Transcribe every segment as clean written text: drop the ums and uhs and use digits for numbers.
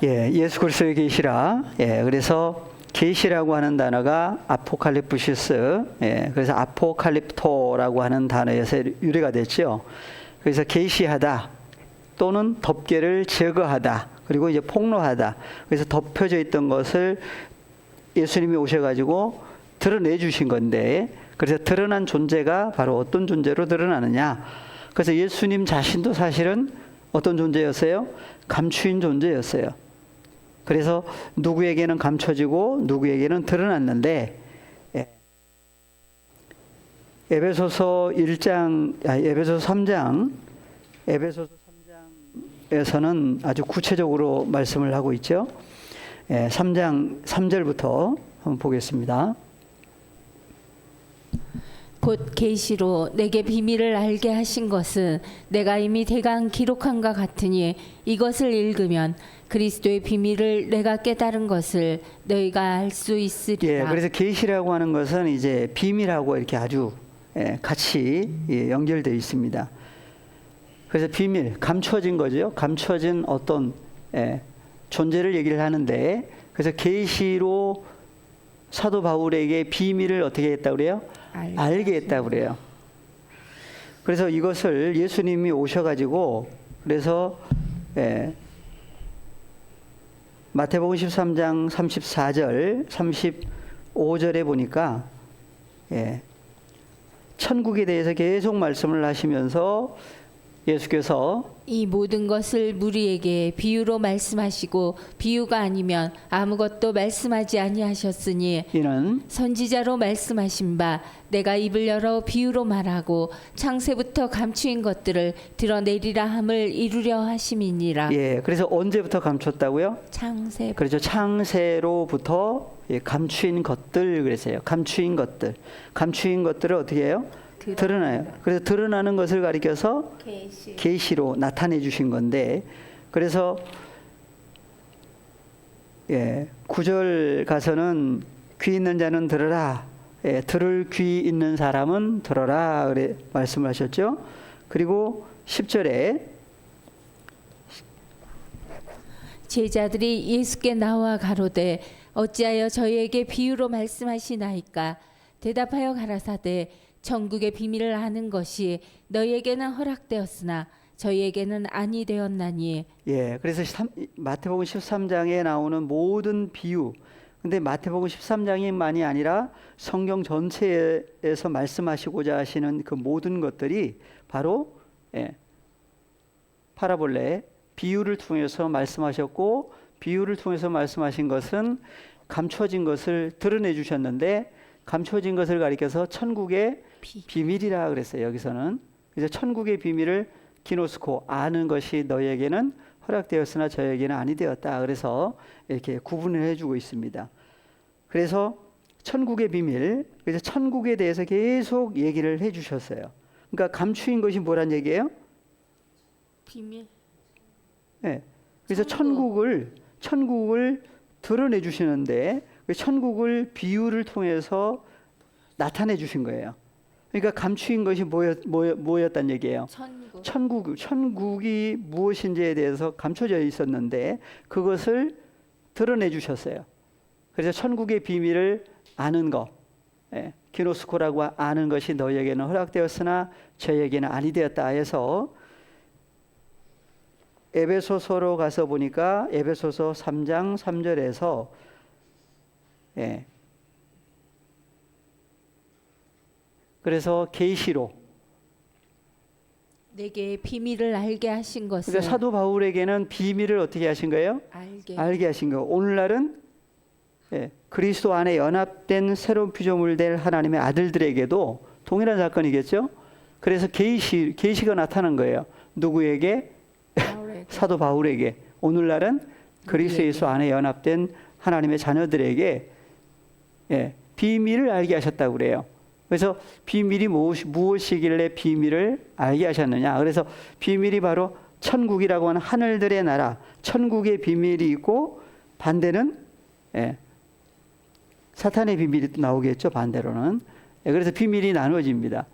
예, 예수 그리스도의 계시라. 예, 그래서 계시라고 하는 단어가 아포칼리프시스. 예, 그래서 아포칼립토라고 하는 단어에서 유래가 됐죠. 그래서 계시하다 또는 덮개를 제거하다. 그리고 이제 폭로하다. 그래서 덮여져 있던 것을 예수님이 오셔가지고 드러내 주신 건데, 그래서 드러난 존재가 바로 어떤 존재로 드러나느냐. 그래서 예수님 자신도 사실은 어떤 존재였어요? 감추인 존재였어요. 그래서 누구에게는 감춰지고 누구에게는 드러났는데, 에베소서 3장, 에베소서 3장에서는 아주 구체적으로 말씀을 하고 있죠. 3장 3절부터 한번 보겠습니다. 곧 계시로 내게 비밀을 알게 하신 것은 내가 이미 대강 기록한과 같으니 이것을 읽으면 그리스도의 비밀을 내가 깨달은 것을 너희가 알 수 있으리라. 예, 그래서 계시라고 하는 것은 이제 비밀하고 이렇게 아주 같이 연결되어 있습니다. 그래서 비밀, 감춰진 거죠. 감춰진 어떤 존재를 얘기를 하는데, 그래서 계시로 사도 바울에게 비밀을 어떻게 했다고 그래요? 알게 했다고 그래요. 그래서 이것을 예수님이 오셔가지고, 그래서 마태복음 13장 34절, 35절에 보니까 천국에 대해서 계속 말씀을 하시면서 예수께서 이 모든 것을 무리에게 비유로 말씀하시고 비유가 아니면 아무것도 말씀하지 아니하셨으니 이는 선지자로 말씀하신 바 내가 입을 열어 비유로 말하고 창세부터 감추인 것들을 드러내리라 함을 이루려 하심이니라. 예, 그래서 언제부터 감췄다고요? 창세. 그렇죠. 창세로부터 감추인 것들 그랬어요. 감추인 것들을 어떻게 해요? 드러나요. 그래서 드러나는 것을 가리켜서 계시로 나타내 주신 건데, 그래서 9절 가서는 귀 있는 자는 들으라. 들을 귀 있는 사람은 들어라. 그래 말씀을 하셨죠. 그리고 10절에 제자들이 예수께 나와 가로되 어찌하여 저희에게 비유로 말씀하시나이까. 대답하여 가라사대 천국의 비밀을 아는 것이 너희에게는 허락되었으나 저희에게는 아니 되었나니. 예, 그래서 마태복음 13장에 나오는 모든 비유, 근데 마태복음 13장이만이 아니라 성경 전체에서 말씀하시고자 하시는 그 모든 것들이 바로 파라볼레, 비유를 통해서 말씀하셨고, 비유를 통해서 말씀하신 것은 감춰진 것을 드러내 주셨는데, 감춰진 것을 가리켜서 천국의 비밀이라 그랬어요. 여기서는. 그래서 천국의 비밀을 기노스코, 아는 것이 너희에게는 허락되었으나 저에게는 아니 되었다. 그래서 이렇게 구분을 해주고 있습니다. 그래서 천국의 비밀, 그래서 천국에 대해서 계속 얘기를 해주셨어요. 그러니까 감추인 것이 뭐란 얘기예요? 비밀. 네. 그래서 천국을 드러내 주시는데, 천국을 비유를 통해서 나타내 주신 거예요. 그러니까 감추인 것이 뭐였단 얘기예요? 천국이 무엇인지에 대해서 감춰져 있었는데 그것을 드러내 주셨어요. 그래서 천국의 비밀을 아는 것, 기노스코라고 아는 것이 너희에게는 허락되었으나 저희에게는 아니 되었다 해서, 에베소서로 가서 보니까 에베소서 3장 3절에서 그래서 계시로 내게 비밀을 알게 하신 것은, 그러니까 사도 바울에게는 비밀을 어떻게 하신 거예요? 알게 하신 거예요. 오늘날은 그리스도 안에 연합된 새로운 피조물 될 하나님의 아들들에게도 동일한 사건이겠죠. 그래서 계시가 나타난 거예요. 누구에게? 사도 바울에게. 오늘날은 그리스도 예수 안에 연합된 하나님의 자녀들에게 비밀을 알게 하셨다고 그래요. 그래서 비밀이 무엇이길래 비밀을 알게 하셨느냐. 그래서 비밀이 바로 천국이라고 하는 하늘들의 나라, 천국의 비밀이 있고, 반대는 사탄의 비밀이 나오겠죠. 반대로는. 그래서 비밀이 나누어집니다.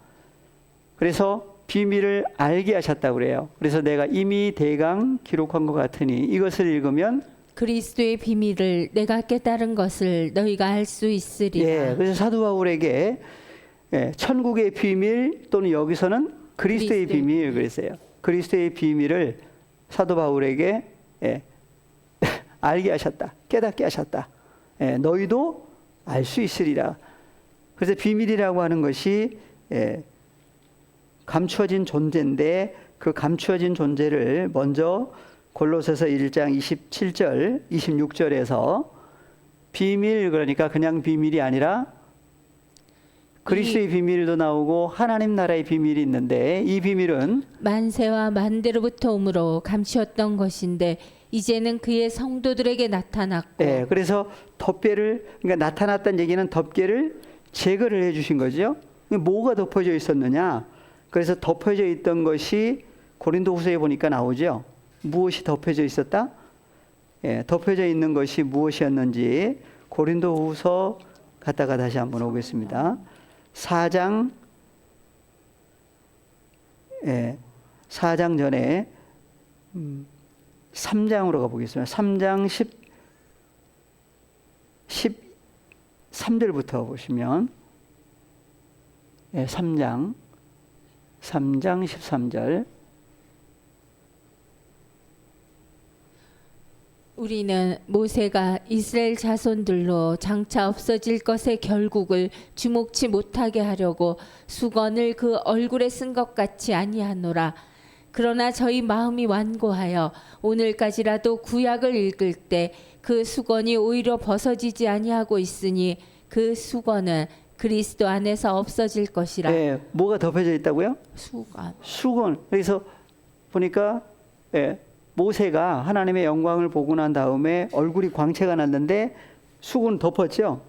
그래서 비밀을 알게 하셨다고 그래요. 그래서 내가 이미 대강 기록한 것 같으니 이것을 읽으면 그리스도의 비밀을 내가 깨달은 것을 너희가 알 수 있으리라. 예, 그래서 사도 바울에게 천국의 비밀 또는 여기서는 그리스도의 비밀 그랬어요. 그리스도의 비밀을 사도 바울에게 알게 하셨다. 깨닫게 하셨다. 너희도 알 수 있으리라. 그래서 비밀이라고 하는 것이 감추어진 존재인데 그 감추어진 존재를 먼저 골로새서 1장 27절, 26절에서 비밀 그러니까 그냥 비밀이 아니라 그리스도의 비밀도 나오고 하나님 나라의 비밀이 있는데 이 비밀은 만세와 만대로부터 오므로 감추었던 것인데 이제는 그의 성도들에게 나타났고 그래서 덮개를 그러니까 나타났다는 얘기는 덮개를 제거를 해 주신 거죠. 뭐가 덮어져 있었느냐? 그래서 덮어져 있던 것이 고린도후서에 보니까 나오죠. 무엇이 덮여져 있었다? 덮여져 있는 것이 무엇이었는지 고린도후서 갔다가 다시 한번 오겠습니다. 4장 4장 전에 3장으로 가보겠습니다. 3장 13절부터 보시면 3장 13절 우리는 모세가 이스라엘 자손들로 장차 없어질 것의 결국을 주목치 못하게 하려고 수건을 그 얼굴에 쓴 것 같이 아니하노라. 그러나 저희 마음이 완고하여 오늘까지라도 구약을 읽을 때 그 수건이 오히려 벗어지지 아니하고 있으니 그 수건은 그리스도 안에서 없어질 것이라. 뭐가 덮여져 있다고요? 수건. 그래서 보니까 모세가 하나님의 영광을 보고 난 다음에 얼굴이 광채가 났는데 수건 덮었죠.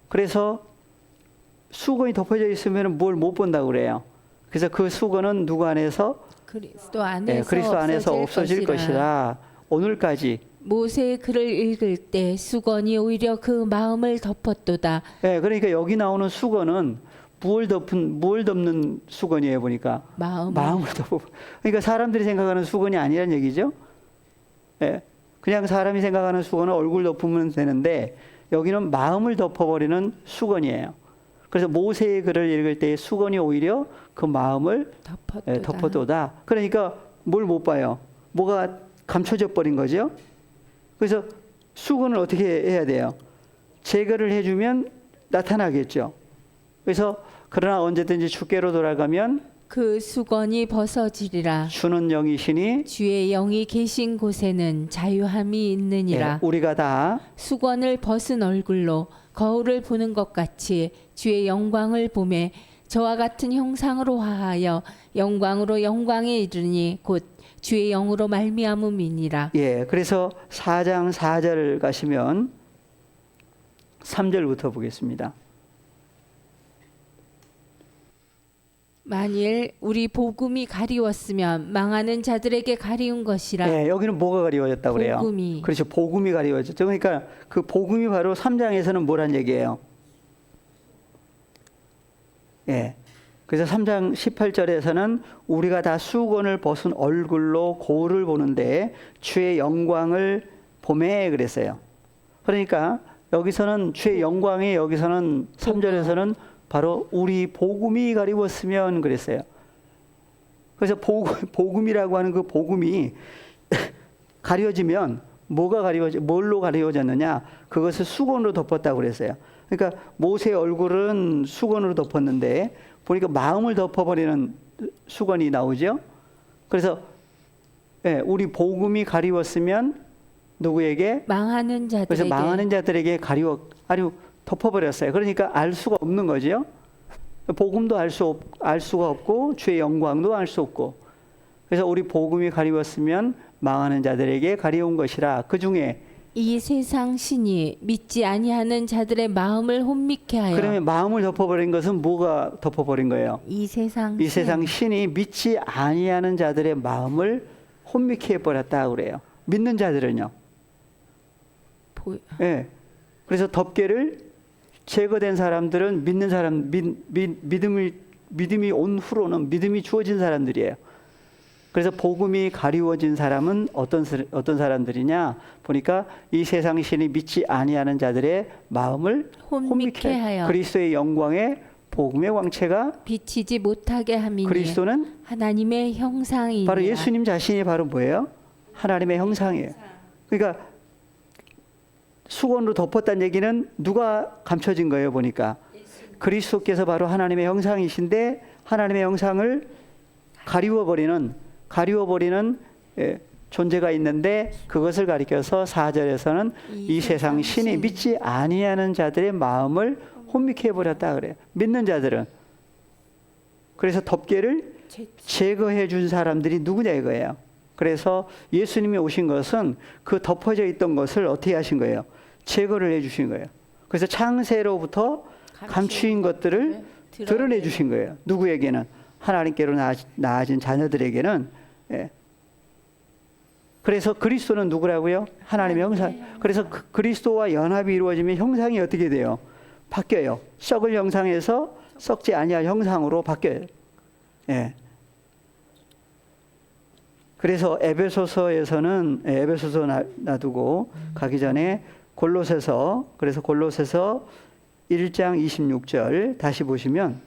그래서 수건이 덮여져 있으면 뭘 못 본다고 그래요. 그래서 그 수건은 누구 안에서? 그리스도 안에서, 그리스도 안에서 없어질 것이라. 오늘까지 모세의 글을 읽을 때 수건이 오히려 그 마음을 덮었도다. 그러니까 여기 나오는 수건은 뭘 덮는 수건이에요 보니까 마음을 덮어. 그러니까 사람들이 생각하는 수건이 아니란 얘기죠. 그냥 사람이 생각하는 수건은 얼굴 덮으면 되는데 여기는 마음을 덮어버리는 수건이에요. 그래서 모세의 글을 읽을 때 수건이 오히려 그 마음을 덮어도다. 그러니까 뭘 못 봐요. 뭐가 감춰져 버린 거죠. 그래서 수건을 어떻게 해야 돼요? 제거를 해주면 나타나겠죠. 그래서 그러나 언제든지 주께로 돌아가면 그 수건이 벗어지리라. 주는 영이시니 주의 영이 계신 곳에는 자유함이 있느니라. 우리가 다 수건을 벗은 얼굴로 거울을 보는 것 같이 주의 영광을 보매 저와 같은 형상으로 화하여 영광으로 영광에 이르니 곧 주의 영으로 말미암음이니라. 그래서 4장 4절 가시면 3절부터 보겠습니다. 만일 우리 복음이 가리웠으면 망하는 자들에게 가리운 것이라. 여기는 뭐가 가리워졌다고 그래요? 복음이. 그렇죠. 복음이 가리워졌죠. 그러니까 그 복음이 바로 3장에서는 뭐란 얘기예요? 그래서 3장 18절에서는 우리가 다 수건을 벗은 얼굴로 거울을 보는데 주의 영광을 보매 그랬어요. 그러니까 여기서는 주의 영광이 여기서는 3절에서는 바로 우리 복음이 가리웠으면 그랬어요. 그래서 복음이라고 하는 그 복음이 가려지면 뭘로 가려졌느냐? 그것을 수건으로 덮었다고 그랬어요. 그러니까 모세의 얼굴은 수건으로 덮었는데 보니까 마음을 덮어버리는 수건이 나오죠. 그래서 우리 복음이 가리웠으면 누구에게? 망하는 자들에게. 그래서 망하는 자들에게 덮어버렸어요. 그러니까 알 수가 없는 거죠. 복음도 알 수가 없고 주의 영광도 알 수 없고. 그래서 우리 복음이 가리웠으면 망하는 자들에게 가리운 것이라. 그 중에 이 세상 신이 믿지 아니하는 자들의 마음을 혼미케 하여. 그러면 마음을 덮어버린 것은 뭐가 덮어버린 거예요? 이 세상 신이 믿지 아니하는 자들의 마음을 혼미케 해버렸다 그래요. 믿는 자들은요. 그래서 덮개를 제거된 사람들은 믿는 사람 믿음이 온 후로는 믿음이 주어진 사람들이에요. 그래서 복음이 가리워진 사람은 어떤 사람들이냐 보니까 이 세상 신이 믿지 아니하는 자들의 마음을 혼미케 하여 그리스도의 영광의 복음의 광채가 비치지 못하게 함이니 그리스도는 하나님의 형상이니라. 바로 예수님 자신이 바로 뭐예요? 하나님의 형상이에요. 그러니까 수건으로 덮었다는 얘기는 누가 감춰진 거예요 보니까 그리스도께서 바로 하나님의 형상이신데 하나님의 형상을 가리워버리는 존재가 있는데 그것을 가리켜서 4절에서는 이 세상 신이 믿지 아니하는 자들의 마음을 혼미케 해버렸다 그래요. 믿는 자들은. 그래서 덮개를 제거해 준 사람들이 누구냐 이거예요. 그래서 예수님이 오신 것은 그 덮어져 있던 것을 어떻게 하신 거예요? 제거를 해 주신 거예요. 그래서 창세로부터 감추인 것들을 드러내 주신 거예요. 누구에게는? 하나님께로 나아진 자녀들에게는. 예. 그래서 그리스도는 누구라고요? 하나님의 형상. 그래서 그리스도와 연합이 이루어지면 형상이 어떻게 돼요? 바뀌어요. 썩을 형상에서 썩지 아니할 형상으로 바뀌어요. 예. 그래서 에베소서에서는 에베소서 놔두고 가기 전에 골로새서 1장 26절 다시 보시면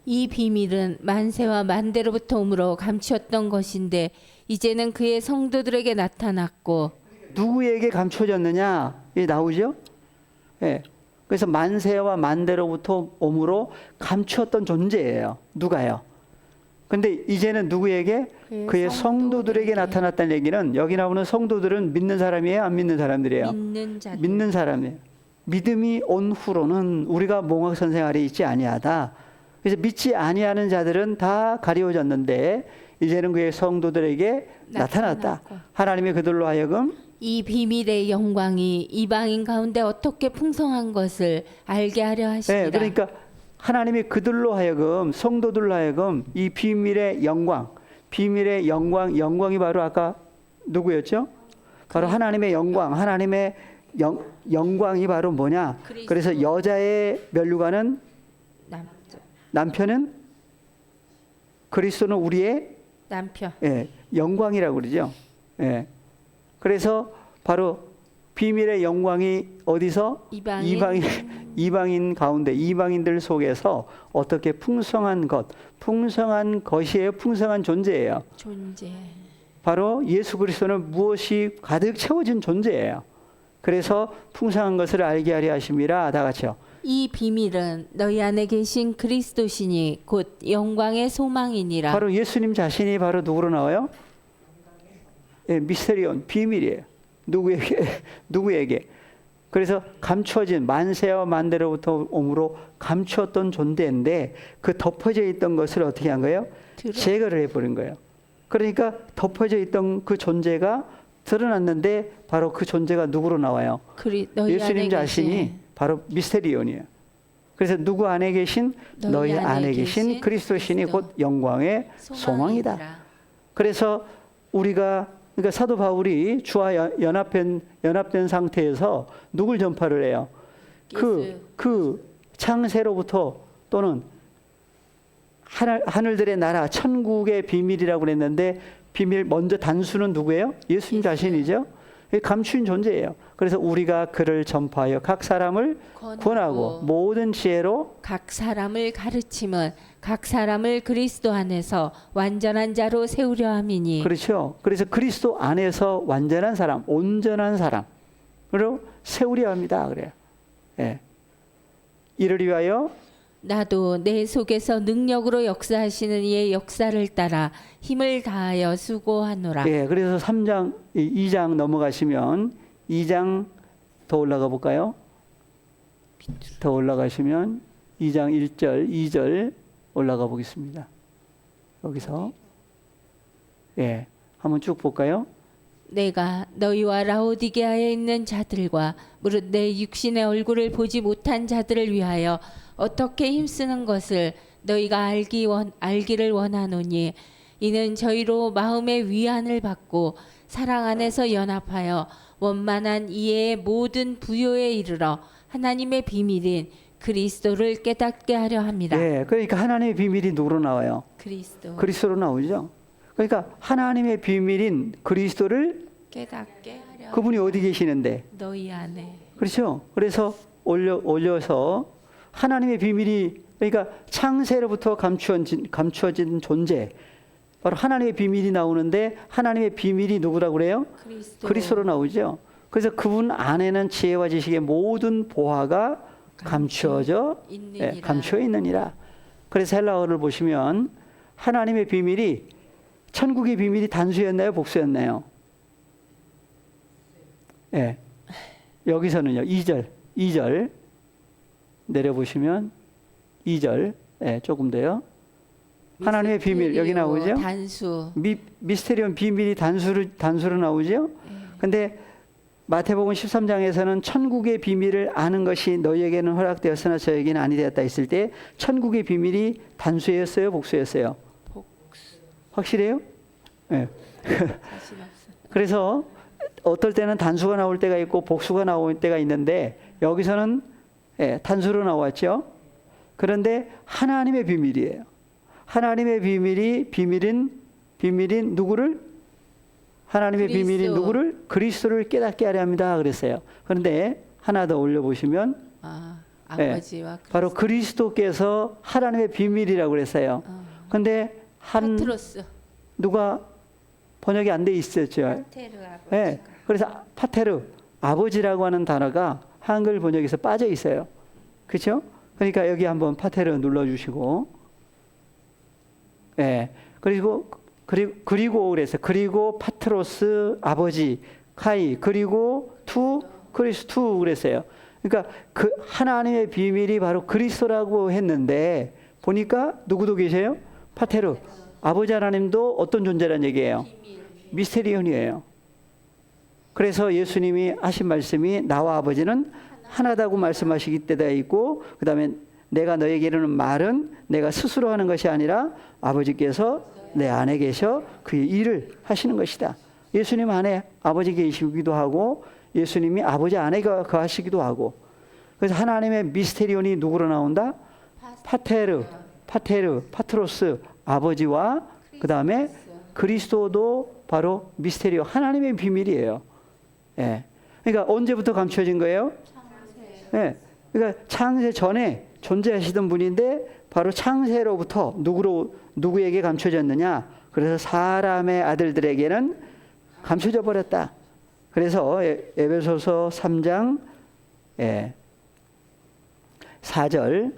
이 비밀은 만세와 만대로부터 오므로 감추었던 것인데 이제는 그의 성도들에게 나타났고 누구에게 감춰졌느냐? 이게 나오죠? 예. 그래서 만세와 만대로부터 오므로 감추었던 존재예요. 누가요? 근데 이제는 누구에게? 그의 성도들에게 나타났다는 얘기는 여기 나오는 성도들은 믿는 사람이에요? 안 믿는 사람들이에요? 믿는 사람이에요. 믿음이 온 후로는 우리가 몽학선생 아래 있지 아니하다. 그래서 믿지 아니하는 자들은 다 가리워졌는데 이제는 그의 성도들에게 나타났다. 하나님이 그들로 하여금 이 비밀의 영광이 이방인 가운데 어떻게 풍성한 것을 알게 하려 하시니라. 네, 그러니까 하나님이 그들로 하여금 성도들로 하여금 이 비밀의 영광이 바로 아까 누구였죠? 바로 하나님의 영광, 하나님의 영광이 바로 뭐냐? 그래서 여자의 면류관은 남편은 그리스도는 우리의 남편. 예, 영광이라고 그러죠. 예. 그래서 바로 비밀의 영광이 어디서 이방인 가운데 이방인들 속에서 어떻게 풍성한 것이에요. 풍성한 존재예요. 바로 예수 그리스도는 무엇이 가득 채워진 존재예요. 그래서 풍성한 것을 알게 하려 하심이라. 다 같이요. 이 비밀은 너희 안에 계신 그리스도시니 곧 영광의 소망이니라. 바로 예수님 자신이 바로 누구로 나와요? 예, 미스테리온, 비밀이에요. 누구에게? 그래서 감춰진 만세와 만대로부터 오므로 감추었던 존재인데 그 덮어져 있던 것을 어떻게 한 거예요? 제거를 해버린 거예요. 그러니까 덮어져 있던 그 존재가 드러났는데 바로 그 존재가 누구로 나와요? 예수님 자신이 바로 미스테리온이에요. 그래서 누구 안에 계신? 너희 안에 계신 그리스도신이 곧 영광의 소망이다. 그래서 우리가 그러니까 사도 바울이 주와 연합된 상태에서 누굴 전파를 해요? 그 창세로부터 또는 하늘들의 나라 천국의 비밀이라고 그랬는데 비밀 먼저 단수는 누구예요? 예수님 자신이죠. 감추인 존재예요. 그래서 우리가 그를 전파하여 각 사람을 구원하고 모든 지혜로 각 사람을 가르침은 각 사람을 그리스도 안에서 완전한 자로 세우려 함이니. 그렇죠. 그래서 그리스도 안에서 완전한 사람, 온전한 사람으로 세우려 합니다. 그래요. 예. 이를 위하여 나도 내 속에서 능력으로 역사하시는 이의 역사를 따라 힘을 다하여 수고하노라. 예, 그래서 2장 넘어가시면 2장 더 올라가 볼까요? 더 올라가시면 2장 1절, 2절 올라가 보겠습니다. 여기서 예, 한번 쭉 볼까요? 내가 너희와 라오디게아에 있는 자들과 무릇 내 육신의 얼굴을 보지 못한 자들을 위하여 어떻게 힘쓰는 것을 너희가 알기를 원하노니 이는 저희로 마음의 위안을 받고 사랑 안에서 연합하여 원만한 이해의 모든 부요에 이르러 하나님의 비밀인 그리스도를 깨닫게 하려 합니다. 예, 그러니까 하나님의 비밀이 누구로 나와요? 그리스도로 나오죠. 그러니까 하나님의 비밀인 그리스도를 깨닫게 하려 그분이 어디 계시는데? 너희 안에. 그렇죠. 그래서 올려서 하나님의 비밀이 그러니까 창세로부터 감추어진 존재 바로 하나님의 비밀이 나오는데 하나님의 비밀이 누구라고 그래요? 그리스도로 나오죠. 그래서 그분 안에는 지혜와 지식의 모든 보화가 감추어 있느니라. 그래서 헬라어를 보시면 하나님의 비밀이 천국의 비밀이 단수였나요, 복수였나요? 예. 여기서는요. 2절 내려보시면 2절 예, 조금 더요. 하나님의 비밀 여기 나오죠? 단수. 미스테리온 비밀이 단수로 나오죠? 근데 마태복음 13장에서는 천국의 비밀을 아는 것이 너희에게는 허락되었으나 저에게는 아니 되었다 했을 때 천국의 비밀이 단수였어요, 복수였어요? 복수. 확실해요? 네. 자신 없어. 그래서 어떨 때는 단수가 나올 때가 있고 복수가 나올 때가 있는데 여기서는 예, 단수로 나왔죠. 그런데 하나님의 비밀이에요. 하나님의 비밀인 누구를? 하나님의 비밀인 누구를? 그리스도를 깨닫게 하려 합니다. 그랬어요. 그런데 하나 더 올려보시면 아버지와 예, 바로 그리스도께서 하나님의 비밀이라고 그랬어요. 그런데 파트로스. 누가 번역이 안 돼 있었죠. 파테르 아버지. 예, 그래서 파테르 아버지라고 하는 단어가 한글 번역에서 빠져 있어요. 그렇죠? 그러니까 여기 한번 파테르 눌러주시고, 예, 그리고 그래서 그리고 파트로스 아버지 카이 그리고 그리스도 그랬어요. 그러니까 그 하나님의 비밀이 바로 그리스도라고 했는데 보니까 누구도 계세요? 파테르 아버지 하나님도 어떤 존재란 얘기예요? 미스테리온이에요. 그래서 예수님이 하신 말씀이 나와 아버지는 하나다고 말씀하시기 때가 있고 그 다음에 내가 너에게 이르는 말은 내가 스스로 하는 것이 아니라 아버지께서 내 안에 계셔 그의 일을 하시는 것이다. 예수님 안에 아버지 계시기도 하고 예수님이 아버지 안에 거하시기도 하고 그래서 하나님의 미스테리온이 누구로 나온다? 파트로스 아버지와 그 다음에 그리스도도 바로 미스테리오 하나님의 비밀이에요. 예. 그러니까 언제부터 감춰진 거예요? 예. 그러니까 창세 전에 존재하시던 분인데 바로 창세로부터 누구에게 감춰졌느냐? 그래서 사람의 아들들에게는 감춰져 버렸다. 그래서 에베소서 3장 4절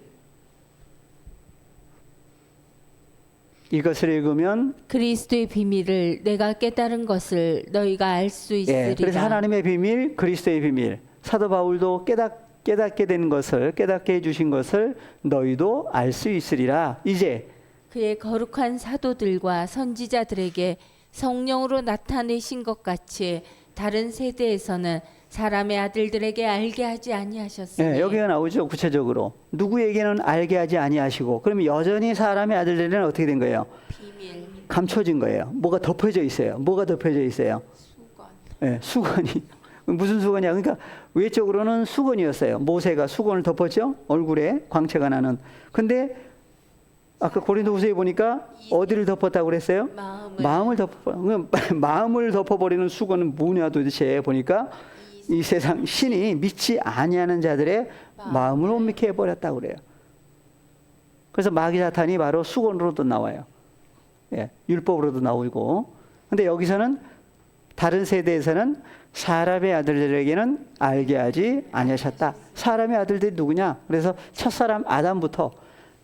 이것을 읽으면 그리스도의 비밀을 내가 깨달은 것을 너희가 알 수 있으리라. 그래서 하나님의 비밀, 그리스도의 비밀. 사도 바울도 깨닫게 된 것을 깨닫게 해주신 것을 너희도 알 수 있으리라. 이제 그의 거룩한 사도들과 선지자들에게 성령으로 나타내신 것 같이 다른 세대에서는 사람의 아들들에게 알게 하지 아니하셨으니. 여기가 나오죠. 구체적으로 누구에게는 알게 하지 아니하시고 그러면 여전히 사람의 아들들에게는 어떻게 된 거예요? 비밀. 감춰진 거예요. 뭐가 덮여져 있어요. 뭐가 덮여져 있어요? 수건. 수건이. 무슨 수건이야? 그러니까 외적으로는 수건이었어요. 모세가 수건을 덮었죠. 얼굴에 광채가 나는. 근데 아까 고린도후서에 보니까 어디를 덮었다고 그랬어요? 마음을 덮어버리는 수건은 뭐냐 도대체 보니까 이 세상 신이 믿지 아니하는 자들의 마음을 혼미케 해버렸다고 그래요. 그래서 마귀 사탄이 바로 수건으로도 나와요. 율법으로도 나오고. 근데 여기서는 다른 세대에서는 사람의 아들들에게는 알게 하지 아니하셨다. 사람의 아들들이 누구냐? 그래서 첫사람 아담부터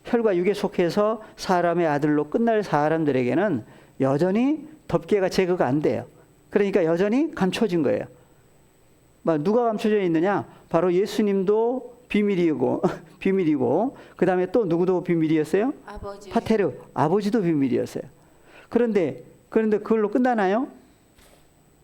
혈과 육에 속해서 사람의 아들로 끝날 사람들에게는 여전히 덮개가 제거가 안 돼요. 그러니까 여전히 감춰진 거예요. 누가 감춰져 있느냐? 바로 예수님도 비밀이고 그 다음에 또 누구도 비밀이었어요? 아버지. 파테르 아버지도 비밀이었어요. 그런데 그걸로 끝나나요?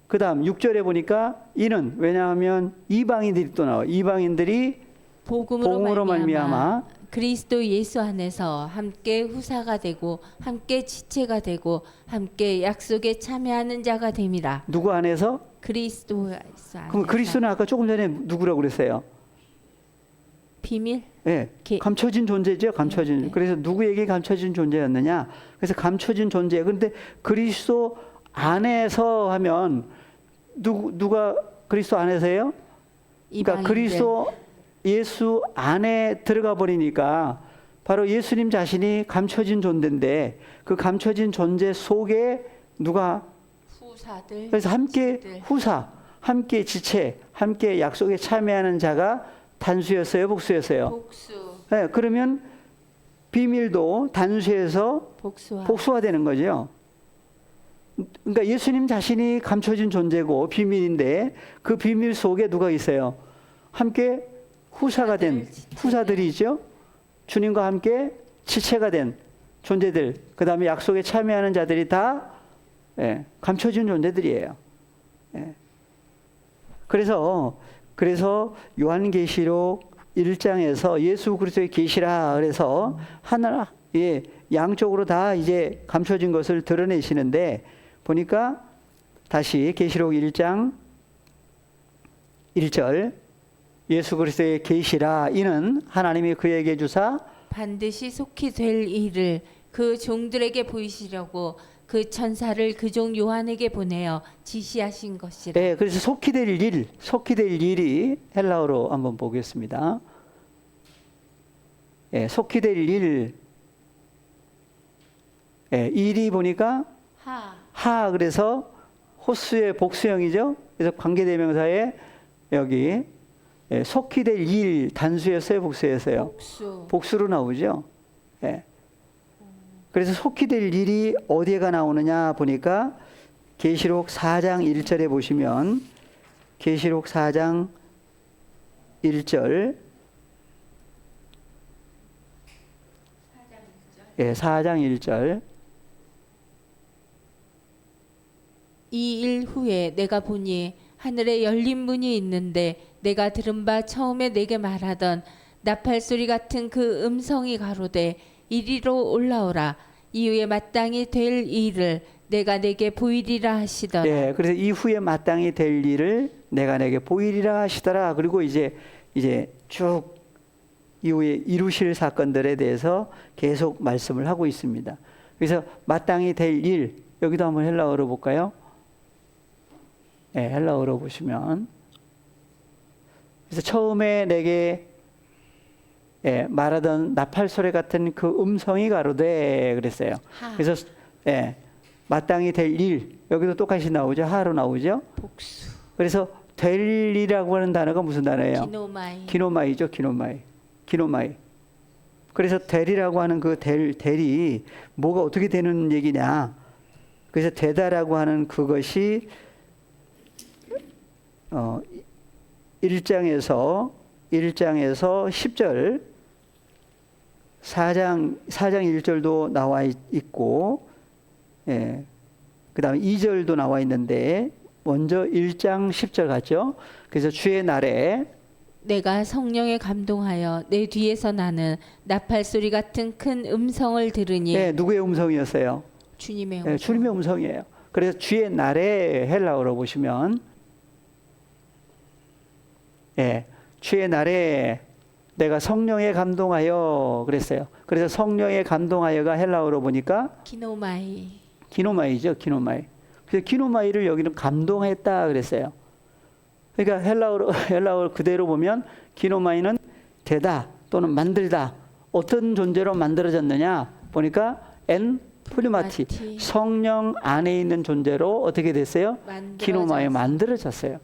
그 다음 6절에 보니까 이는 왜냐하면 이방인들이 또 나와요. 이방인들이 복음으로 말미암아 그리스도 예수 안에서 함께 후사가 되고 함께 지체가 되고 함께 약속에 참여하는 자가 됨이라. 누구 안에서? 그리스도 예수 안에서. 그럼 그리스도는 아까 조금 전에 누구라고 그랬어요? 비밀? 예, 게- 감춰진 존재죠. 감춰진. 네. 그래서 누구에게 감춰진 존재였느냐? 그래서 감춰진 존재. 그런데 그리스도 안에서 하면 누가 그리스도 안에서예요? 그러니까 이방인들. 그리스도 예수 안에 들어가 버리니까 바로 예수님 자신이 감춰진 존재인데 그 감춰진 존재 속에 누가 후사들. 그래서 함께 지들. 후사, 함께 지체, 함께 약속에 참여하는 자가 단수였어요, 복수였어요? 복수. 네, 그러면 비밀도 단수에서 복수화. 복수화되는 거죠. 그러니까 예수님 자신이 감춰진 존재고 비밀인데 그 비밀 속에 누가 있어요? 함께 후사가 된 후사들이죠. 주님과 함께 지체가 된 존재들, 그 다음에 약속에 참여하는 자들이 다 감춰진 존재들이에요. 예. 그래서 요한계시록 1장에서 예수 그리스도의 계시라 그래서 하나 양쪽으로 다 이제 감춰진 것을 드러내시는데 보니까 다시 계시록 1장 1절 예수 그리스도의 계시라 이는 하나님이 그에게 주사 반드시 속히 될 일을 그 종들에게 보이시려고 그 천사를 그 종 요한에게 보내어 지시하신 것이라. 네, 그래서 속히 될 일이 헬라어로 한번 보겠습니다. 예, 속히 될 일. 예, 일이 보니까 하 그래서 호수의 복수형이죠. 그래서 관계대명사에 여기 속히 될 일 단수였어요, 복수였어요. 복수. 복수로 나오죠. 예. 그래서 속히 될 일이 어디에가 나오느냐 보니까 계시록 4장 1절에 보시면 계시록 4장 1절 예, 4장 1절 이 일 후에 내가 보니 하늘에 열린 문이 있는데 내가 들은 바 처음에 내게 말하던 나팔 소리 같은 그 음성이 가로되 이리로 올라오라. 이후에 마땅히 될 일을 내가 내게 보이리라 하시더라. 예, 그래서 이후에 마땅히 될 일을 내가 내게 보이리라 하시더라. 그리고 이제 쭉 이후에 이루실 사건들에 대해서 계속 말씀을 하고 있습니다. 그래서 마땅히 될 일, 여기도 한번 헬라어로 볼까요? 예, 헬라어로 보시면 그래서 처음에 내게 말하던 나팔 소리 같은 그 음성이 가로되 그랬어요. 그래서 마땅히 될 일, 여기도 똑같이 나오죠. 하로 나오죠. 복수. 그래서 될 일이라고 하는 단어가 무슨 단어예요? 기노마이. 기노마이죠. 기노마이. 그래서 될이라고 하는 그 될이 뭐가 어떻게 되는 얘기냐. 그래서 되다라고 하는 그것이 1장에서 10절 4장 1절도 나와 있고 그 다음에 2절도 나와 있는데 먼저 1장 10절 같죠. 그래서 주의 날에 내가 성령에 감동하여 내 뒤에서 나는 나팔 소리 같은 큰 음성을 들으니 누구의 음성이었어요? 주님의 음성. 주님의 음성이에요. 그래서 주의 날에 헬라어로 보시면 주의 날에 내가 성령에 감동하여 그랬어요. 그래서 성령에 감동하여가 헬라어로 보니까 기노마이죠. 기노마이. 그래서 기노마이를 여기는 감동했다 그랬어요. 그러니까 헬라어 그대로 보면 기노마이는 되다 또는 만들다. 어떤 존재로 만들어졌느냐 보니까 푸뉴마티 성령 안에 있는 존재로 어떻게 됐어요? 기노마이 만들어졌어요.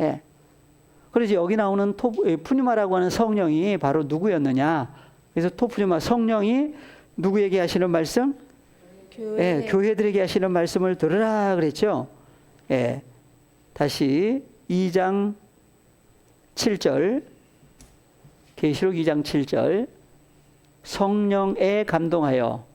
예. 그래서 여기 나오는 푸뉴마라고 하는 성령이 바로 누구였느냐? 그래서 토푸뉴마 성령이 누구에게 하시는 말씀? 교회들에게 하시는 말씀을 들으라 그랬죠. 다시 2장 7절 계시록 2장 7절 성령에 감동하여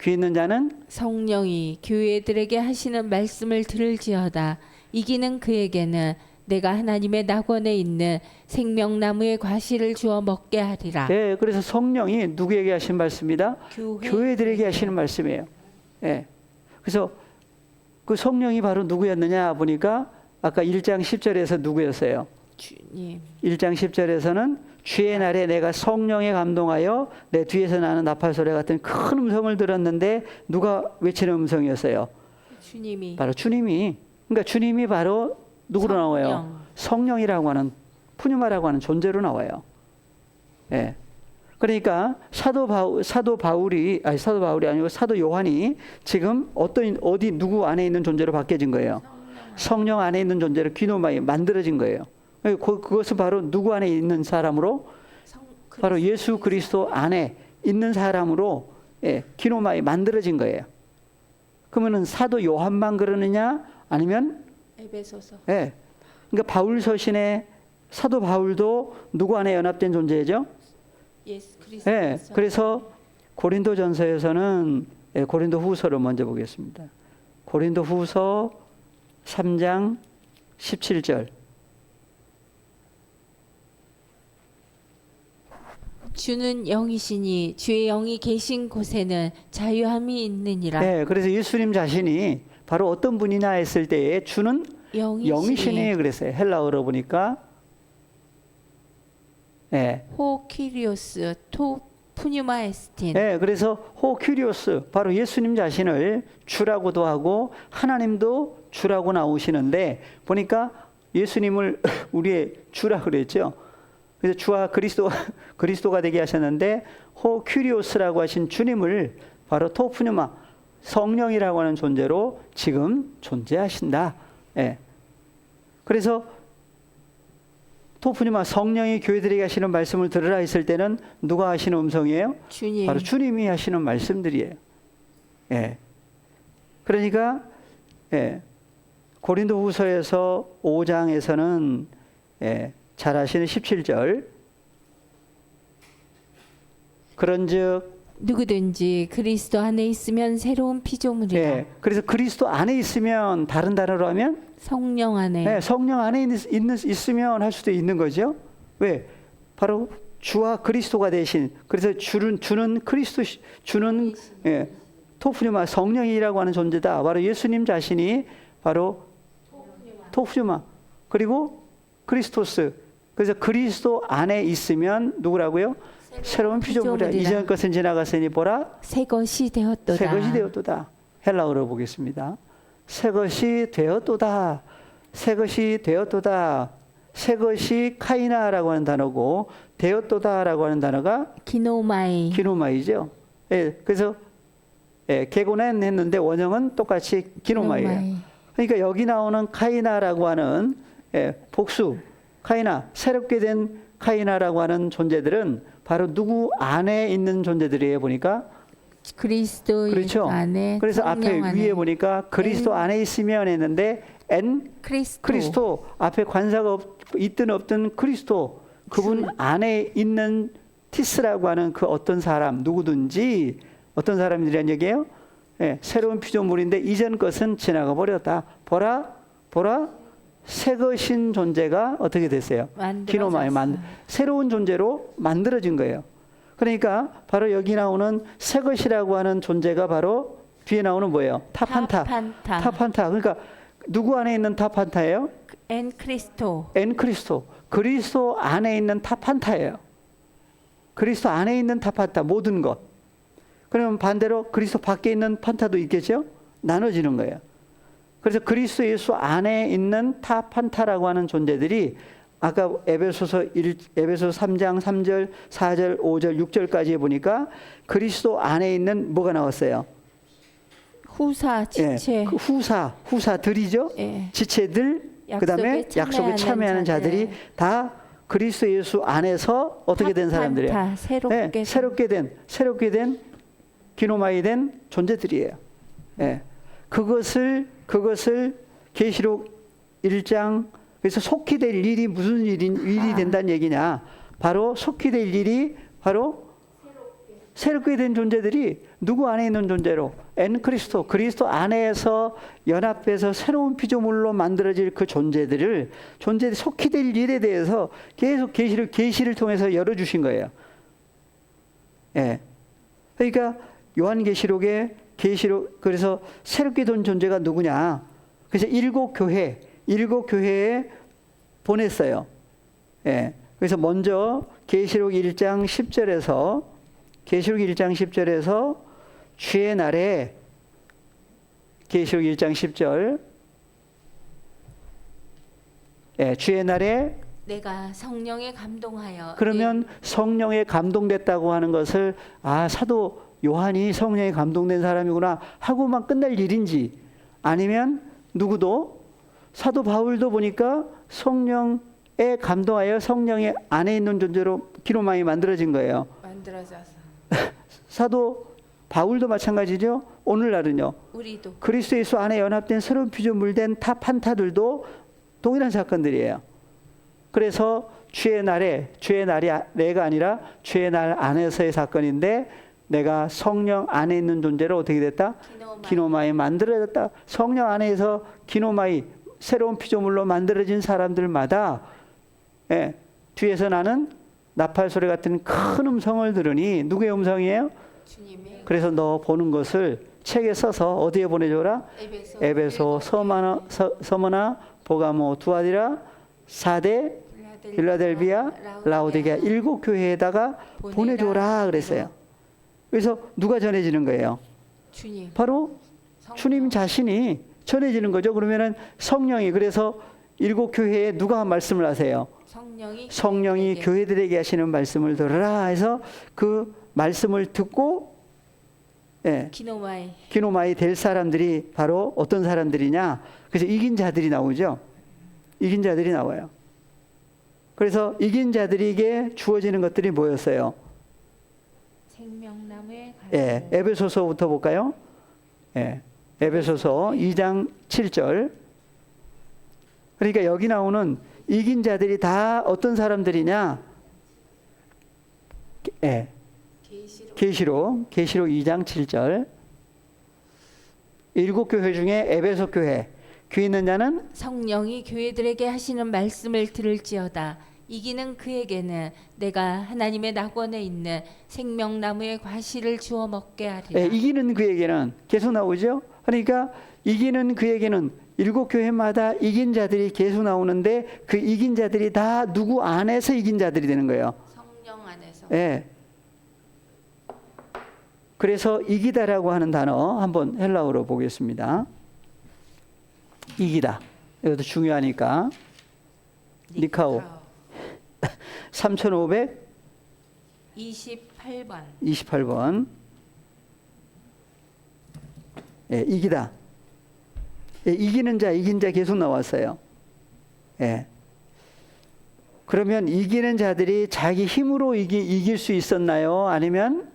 귀 있는 자는 성령이 교회들에게 하시는 말씀을 들을지어다. 이기는 그에게는 내가 하나님의 낙원에 있는 생명나무의 과실을 주어 먹게 하리라. 네, 그래서 성령이 누구에게 하신 말씀이다? 교회들에게 하시는 말씀이에요. 그래서 그 성령이 바로 누구였느냐 보니까 아까 1장 10절에서 누구였어요? 주님. 1장 10절에서는 주의 날에 내가 성령에 감동하여 내 뒤에서 나는 나팔 소리 같은 큰 음성을 들었는데 누가 외치는 음성이었어요? 주님이. 바로 주님이. 그러니까 주님이 바로 누구로 나와요? 성령이라고 하는 푸뉴마라고 하는 존재로 나와요. 예. 그러니까 사도 바울이 아니고 사도 요한이 지금 어디 누구 안에 있는 존재로 바뀌어진 거예요? 성령 안에 있는 존재로 기노마이 만들어진 거예요. 그것은 바로 누구 안에 있는 사람으로? 바로 예수 그리스도 안에 있는 사람으로 기노마이 만들어진 거예요. 그러면은 사도 요한만 그러느냐? 아니면 에베소서. 예. 그러니까 바울 서신에 사도 바울도 누구 안에 연합된 존재죠? 예수 그리스도. 예. 그래서 고린도전서에서는 고린도후서를 먼저 보겠습니다. 고린도후서 3장 17절. 주는 영이시니 주의 영이 계신 곳에는 자유함이 있느니라. 네, 그래서 예수님 자신이 바로 어떤 분이냐 했을 때에 주는 영이시니 그랬어요. 헬라어로 보니까 호 키리오스 토 푸뉴마 에스틴. 네, 그래서 호 큐리오스 바로 예수님 자신을 주라고도 하고 하나님도 주라고 나오시는데 보니까 예수님을 우리의 주라 그랬죠. 그래서 주와 그리스도가 되게 하셨는데 호 큐리오스라고 하신 주님을 바로 토푸뉴마 성령이라고 하는 존재로 지금 존재하신다. 예. 그래서 토푸뉴마 성령이 교회들에게 하시는 말씀을 들으라 했을 때는 누가 하시는 음성이에요? 주님. 바로 주님이 하시는 말씀들이에요. 예. 그러니까 고린도후서에서 5장에서는 잘 아시는 17절. 그런즉 누구든지 그리스도 안에 있으면 새로운 피조물이라. 그래서 그리스도 안에 있으면 다른 단어로 하면 성령 안에. 성령 안에 있으면 할 수도 있는 거죠. 왜? 바로 주와 그리스도가 되신. 그래서 주는 그리스도 주는 토프뉴마 성령이라고 하는 존재다. 바로 예수님 자신이 바로 토프뉴마 그리고 크리스토스. 그래서 그리스도 안에 있으면 누구라고요? 새로운 피조물이라. 이전 것은 지나갔으니 보라 새 것이 되었도다. 새 것이 되었도다. 헬라어로 보겠습니다. 새 것이 되었도다. 새 것이 되었도다. 새 것이 카이나라고 하는 단어고 되었도다라고 하는 단어가 기노마이죠. 그래서 개고는 했는데 원형은 똑같이 기노마이예요. 그러니까 여기 나오는 카이나라고 하는 복수 카이나 새롭게 된 카이나라고 하는 존재들은 바로 누구 안에 있는 존재들이에요. 보니까 그리스도 그렇죠. 안에. 그래서 앞에 안에. 위에 보니까 그리스도 안에 있으면 했는데 크리스토 앞에 관사가 있든 없든 크리스토 그분 안에 있는 티스라고 하는 그 어떤 사람 누구든지 어떤 사람들이란 얘기예요. 새로운 피조물인데 이전 것은 지나가 버렸다. 보라 새 것인 존재가 어떻게 됐어요? 기노마에 새로운 존재로 만들어진 거예요. 그러니까 바로 여기 나오는 새 것이라고 하는 존재가 바로 뒤에 나오는 뭐예요? 타판타. 그러니까 누구 안에 있는 타판타예요? 크리스토. 그리스도 안에 있는 타판타예요. 그리스도 안에 있는 타판타 모든 것. 그러면 반대로 그리스도 밖에 있는 판타도 있겠죠? 나눠지는 거예요. 그래서 그리스도 예수 안에 있는 타판타라고 하는 존재들이 아까 에베소서 3장 3절, 4절, 5절, 6절까지 보니까 그리스도 안에 있는 뭐가 나왔어요? 후사, 지체. 그 후사들이죠. 지체들, 그다음에 약속에 참여하는 자들이 다 그리스도 예수 안에서 어떻게 된 사람들이에요? 새롭게 된 기노마이 된 존재들이에요. 그것을 계시록 1장 그래서 속히 될 일이 무슨 일이 된다는 얘기냐? 바로 속히 될 일이 바로 새롭게 된 존재들이 누구 안에 있는 존재로 그리스도 안에서 연합해서 새로운 피조물로 만들어질 그 존재들이 속히 될 일에 대해서 계속 계시를 통해서 열어주신 거예요. 그러니까 요한계시록에 그래서 새롭게 된 존재가 누구냐? 그래서 일곱 교회에 보냈어요. 예. 그래서 먼저 계시록 1장 10절에서 주의 날에 계시록 1장 10절 예, 주의 날에 내가 성령에 감동하여 그러면 성령에 감동됐다고 하는 것을 사도 요한이 성령에 감동된 사람이구나 하고만 끝날 일인지 아니면 누구도 사도 바울도 보니까 성령에 감동하여 성령의 안에 있는 존재로 기노마이 만들어진 거예요. 만들어져서 사도 바울도 마찬가지죠. 오늘날은요. 우리도 그리스도 예수 안에 연합된 새로운 피조물된 타 판타들도 동일한 사건들이에요. 그래서 주의 날이 내가 아니라 주의 날 안에서의 사건인데 내가 성령 안에 있는 존재로 어떻게 됐다? 기노마이 만들어졌다. 성령 안에서 기노마이 새로운 피조물로 만들어진 사람들마다 뒤에서 나는 나팔 소리 같은 큰 음성을 들으니 누구의 음성이에요? 주님의 그래서 너 보는 것을 책에 써서 어디에 보내줘라? 에베소, 서머나, 보가모, 두아디라, 사대, 빌라델비아, 라오디게아 7 교회에다가 보내줘라 그랬어요. 그래서 누가 전해지는 거예요? 주님. 바로 주님 자신이 전해지는 거죠. 그러면은 성령이 그래서 7 교회에 누가 말씀을 하세요? 성령이 교회들에게 하시는 말씀을 들으라 해서 그 말씀을 듣고 기노마이 될 사람들이 바로 어떤 사람들이냐? 그래서 이긴 자들이 나오죠. 이긴 자들이 나와요. 그래서 이긴 자들에게 주어지는 것들이 뭐였어요? 생명나무의 에베소서부터 볼까요? 에베소서 2장 7절. 그러니까 여기 나오는 이긴 자들이 다 어떤 사람들이냐? 계시록 2장 7절. 7 교회 중에 에베소 교회 귀 있는 자는 성령이 교회들에게 하시는 말씀을 들을지어다. 이기는 그에게는 내가 하나님의 낙원에 있는 생명나무의 과실을 주어 먹게 하리라. 이기는 그에게는 계속 나오죠. 그러니까 이기는 그에게는 7 교회마다 이긴 자들이 계속 나오는데 그 이긴 자들이 다 누구 안에서 이긴 자들이 되는 거예요. 성령 안에서. 그래서 이기다라고 하는 단어 한번 헬라어로 보겠습니다. 이기다. 이것도 중요하니까. 니카오. 3528번. 이기다. 이기는 자, 이긴 자 계속 나왔어요. 그러면 이기는 자들이 자기 힘으로 이길 수 있었나요? 아니면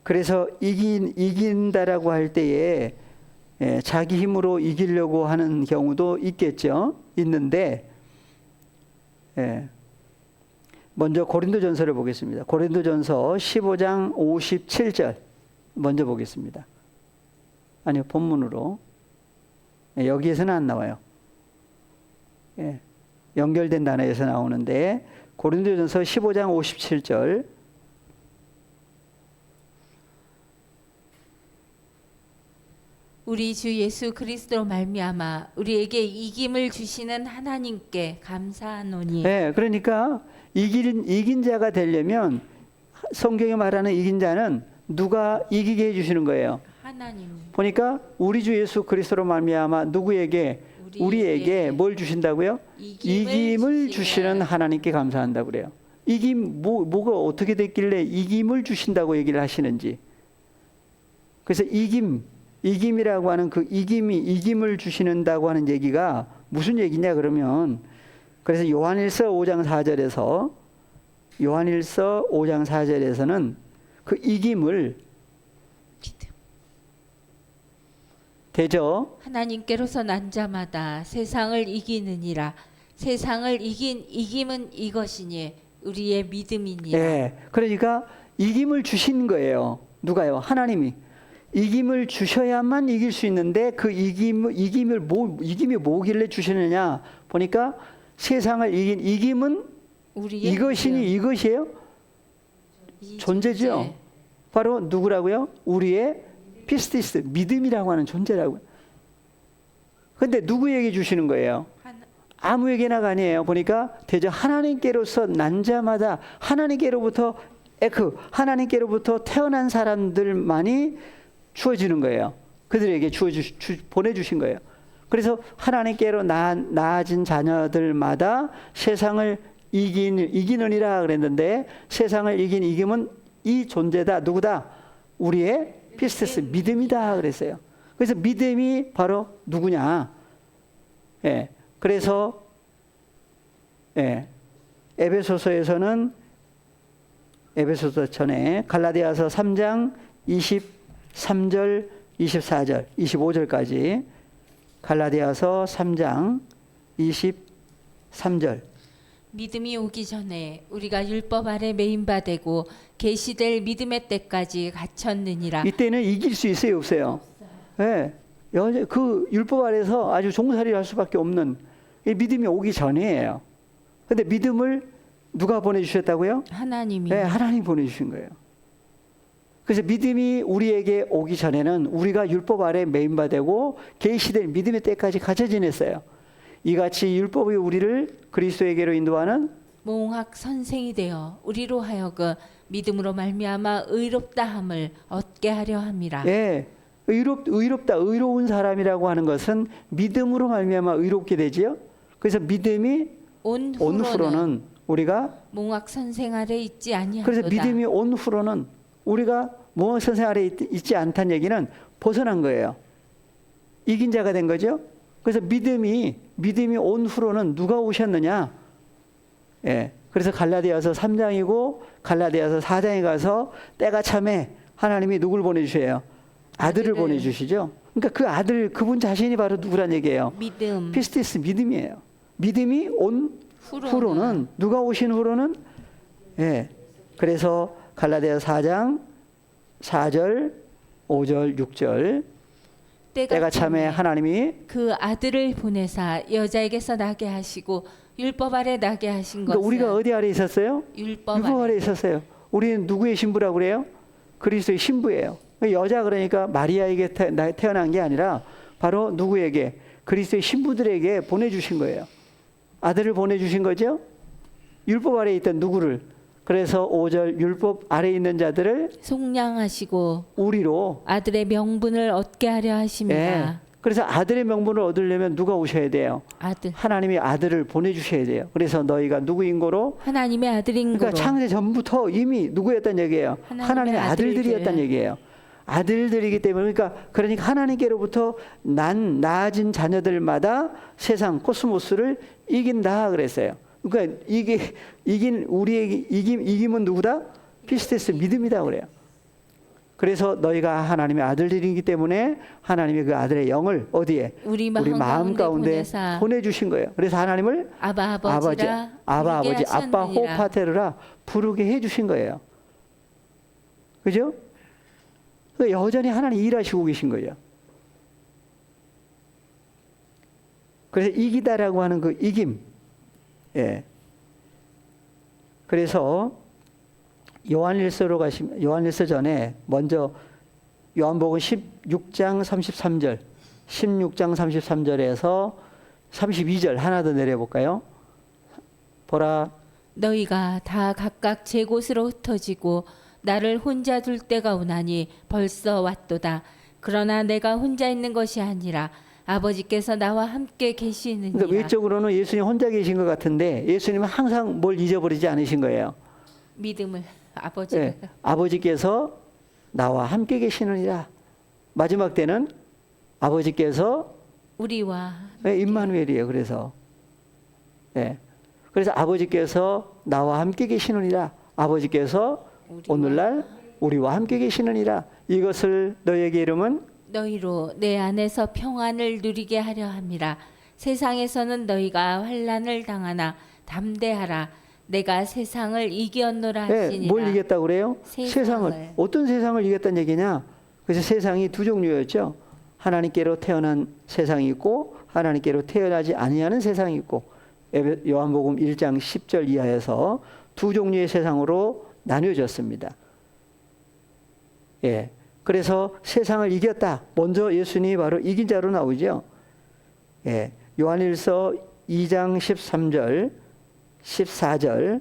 그래서 이긴다라고 할 때에 자기 힘으로 이기려고 하는 경우도 있겠죠. 있는데 먼저 고린도전서를 보겠습니다. 고린도전서 15장 57절 먼저 보겠습니다. 아니요, 본문으로. 여기에서는 안 나와요. 연결된 단어에서 나오는데 고린도전서 15장 57절. 우리 주 예수 그리스도로 말미암아 우리에게 이김을 주시는 하나님께 감사하노니. 그러니까 이긴 자가 되려면 성경에 말하는 이긴 자는 누가 이기게 해주시는 거예요? 하나님. 보니까 우리 주 예수 그리스도로 말미암아 누구에게? 우리에게 뭘 주신다고요? 이김을 주시는 하나님께 감사한다고 그래요. 이김 뭐가 어떻게 됐길래 이김을 주신다고 얘기를 하시는지. 그래서 이김이라고 하는 그 이김을 주시는다고 하는 얘기가 무슨 얘기냐 그러면 그래서 요한일서 5장 4절에서는 그 이김을 되죠. 하나님께로서 난 자마다 세상을 이기느니라. 세상을 이긴 이김은 이것이니 우리의 믿음이니라. 그러니까 이김을 주신 거예요. 누가요? 하나님이. 이김을 주셔야만 이길 수 있는데 그 이김이 뭐길래 주시느냐 보니까 세상을 이긴 이김은 이것이니 이것이에요? 존재죠. 바로 누구라고요? 우리의 피스티스 믿음이라고 하는 존재라고요. 근데 누구에게 주시는 거예요? 아무에게나가 아니에요. 보니까 대저 하나님께로서 난 자마다 하나님께로부터 하나님께로부터 태어난 사람들만이 주어지는 거예요. 그들에게 보내주신 거예요. 그래서 하나님께로 나아진 자녀들마다 세상을 이기느니라 그랬는데, 세상을 이김은 이 존재다. 누구다? 우리의 피스테스, 믿음이다 그랬어요. 그래서 믿음이 바로 누구냐? 예. 그래서 에베소서에서는 에베소서 전에 갈라디아서 3장 23절, 24절, 25절까지 갈라디아서 3장 23절. 믿음이 오기 전에 우리가 율법 아래 매인바 되고 계시될 믿음의 때까지 갇혔느니라. 이때는 이길 수 있어요, 없어요? 예. 그 율법 아래서 아주 종살이를 할 수밖에 없는 이 믿음이 오기 전이에요. 근데 믿음을 누가 보내주셨다고요? 하나님이. 네, 하나님 보내주신 거예요. 그래서 믿음이 우리에게 오기 전에는 우리가 율법 아래 매인바 되고 계시될 믿음의 때까지 갇혀 지냈어요. 이같이 율법이 우리를 그리스도에게로 인도하는 몽학 선생이 되어 우리로 하여금 믿음으로 말미암아 의롭다함을 얻게 하려 함이라. 예, 의롭다, 의로운 사람이라고 하는 것은 믿음으로 말미암아 의롭게 되지요. 그래서 믿음이 온 후로는 우리가 몽학 선생 아래 있지 아니하도다. 그래서 믿음이 온 후로는 우리가 몽학 선생 아래 있지 않다는 얘기는 벗어난 거예요. 이긴 자가 된 거죠. 그래서 믿음이 온 후로는 누가 오셨느냐? 예. 그래서 갈라디아서 3장이고 갈라디아서 4장에 가서 때가 참에 하나님이 누굴 보내주셔요? 아들을 보내주시죠. 그러니까 그 아들, 그분 자신이 바로 누구란 얘기예요? 믿음. 피스티스, 믿음이에요. 믿음이 온 후로는 누가 오신 후로는 예. 그래서 갈라디아서 4장 4절, 5절, 6절 때가 참에 하나님이 그 아들을 보내사 여자에게서 나게 하시고 율법 아래 나게 하신 것은 그러니까 우리가 어디 아래 있었어요? 율법 아래 있었어요. 우리는 누구의 신부라고 그래요? 그리스도의 신부예요. 여자 그러니까 마리아에게 태어난 게 아니라 바로 누구에게? 그리스도의 신부들에게 보내주신 거예요. 아들을 보내주신 거죠. 율법 아래 있던 누구를? 그래서 5절 율법 아래 있는 자들을 속량하시고 우리로 아들의 명분을 얻게 하려 하십니다. 예. 그래서 아들의 명분을 얻으려면 누가 오셔야 돼요? 아들. 하나님이 아들을 보내주셔야 돼요. 그래서 너희가 누구인 거로? 하나님의 아들인 거로. 그러니까 창세 전부터 이미 누구였단 얘기예요? 하나님의 아들들이었단 얘기예요. 아들들이기 때문에 그러니까 하나님께로부터 나아진 자녀들마다 세상 코스모스를 이긴다 그랬어요. 그러니까 우리에게 이김은 누구다? 피스테스 믿음이다 그래요. 그래서 너희가 하나님의 아들들이기 때문에 하나님의 그 아들의 영을 어디에? 우리 마음 가운데 보내주신 거예요. 그래서 하나님을 아빠 호파테르라 부르게 해주신 거예요. 그죠? 여전히 하나님 일하시고 계신 거예요. 그래서 이기다라고 하는 그 이김. 예. 그래서 요한일서로 가시면 요한일서 전에 먼저 요한복음 16장 33절, 16장 33절에서 32절 하나 더 내려볼까요? 보라. 너희가 다 각각 제 곳으로 흩어지고 나를 혼자 둘 때가 오나니 벌써 왔도다. 그러나 내가 혼자 있는 것이 아니라 아버지께서 나와 함께 계시느니라. 그러니까 외적으로는 예수님 혼자 계신 것 같은데 예수님은 항상 뭘 잊어버리지 않으신 거예요. 믿음을 아버지를. 네, 아버지께서 나와 함께 계시느니라. 마지막 때는 아버지께서 우리와 임마누엘이에요. 그래서 그래서 아버지께서 나와 함께 계시느니라. 아버지께서 오늘날 우리와 함께 계시느니라. 이것을 너희에게 이름은 너희로 내 안에서 평안을 누리게 하려 함이라. 세상에서는 너희가 환난을 당하나 담대하라. 내가 세상을 이겼노라 하시니라. 뭘 이겼다고 그래요? 세상을. 어떤 세상을 이겼다는 얘기냐? 그래서 세상이 두 종류였죠. 하나님께로 태어난 세상이 있고 하나님께로 태어나지 아니하는 세상이 있고 요한복음 1장 10절 이하에서 두 종류의 세상으로 나뉘어졌습니다. 그래서 세상을 이겼다. 먼저 예수님이 바로 이긴 자로 나오죠. 예, 요한일서 2장 13절, 14절.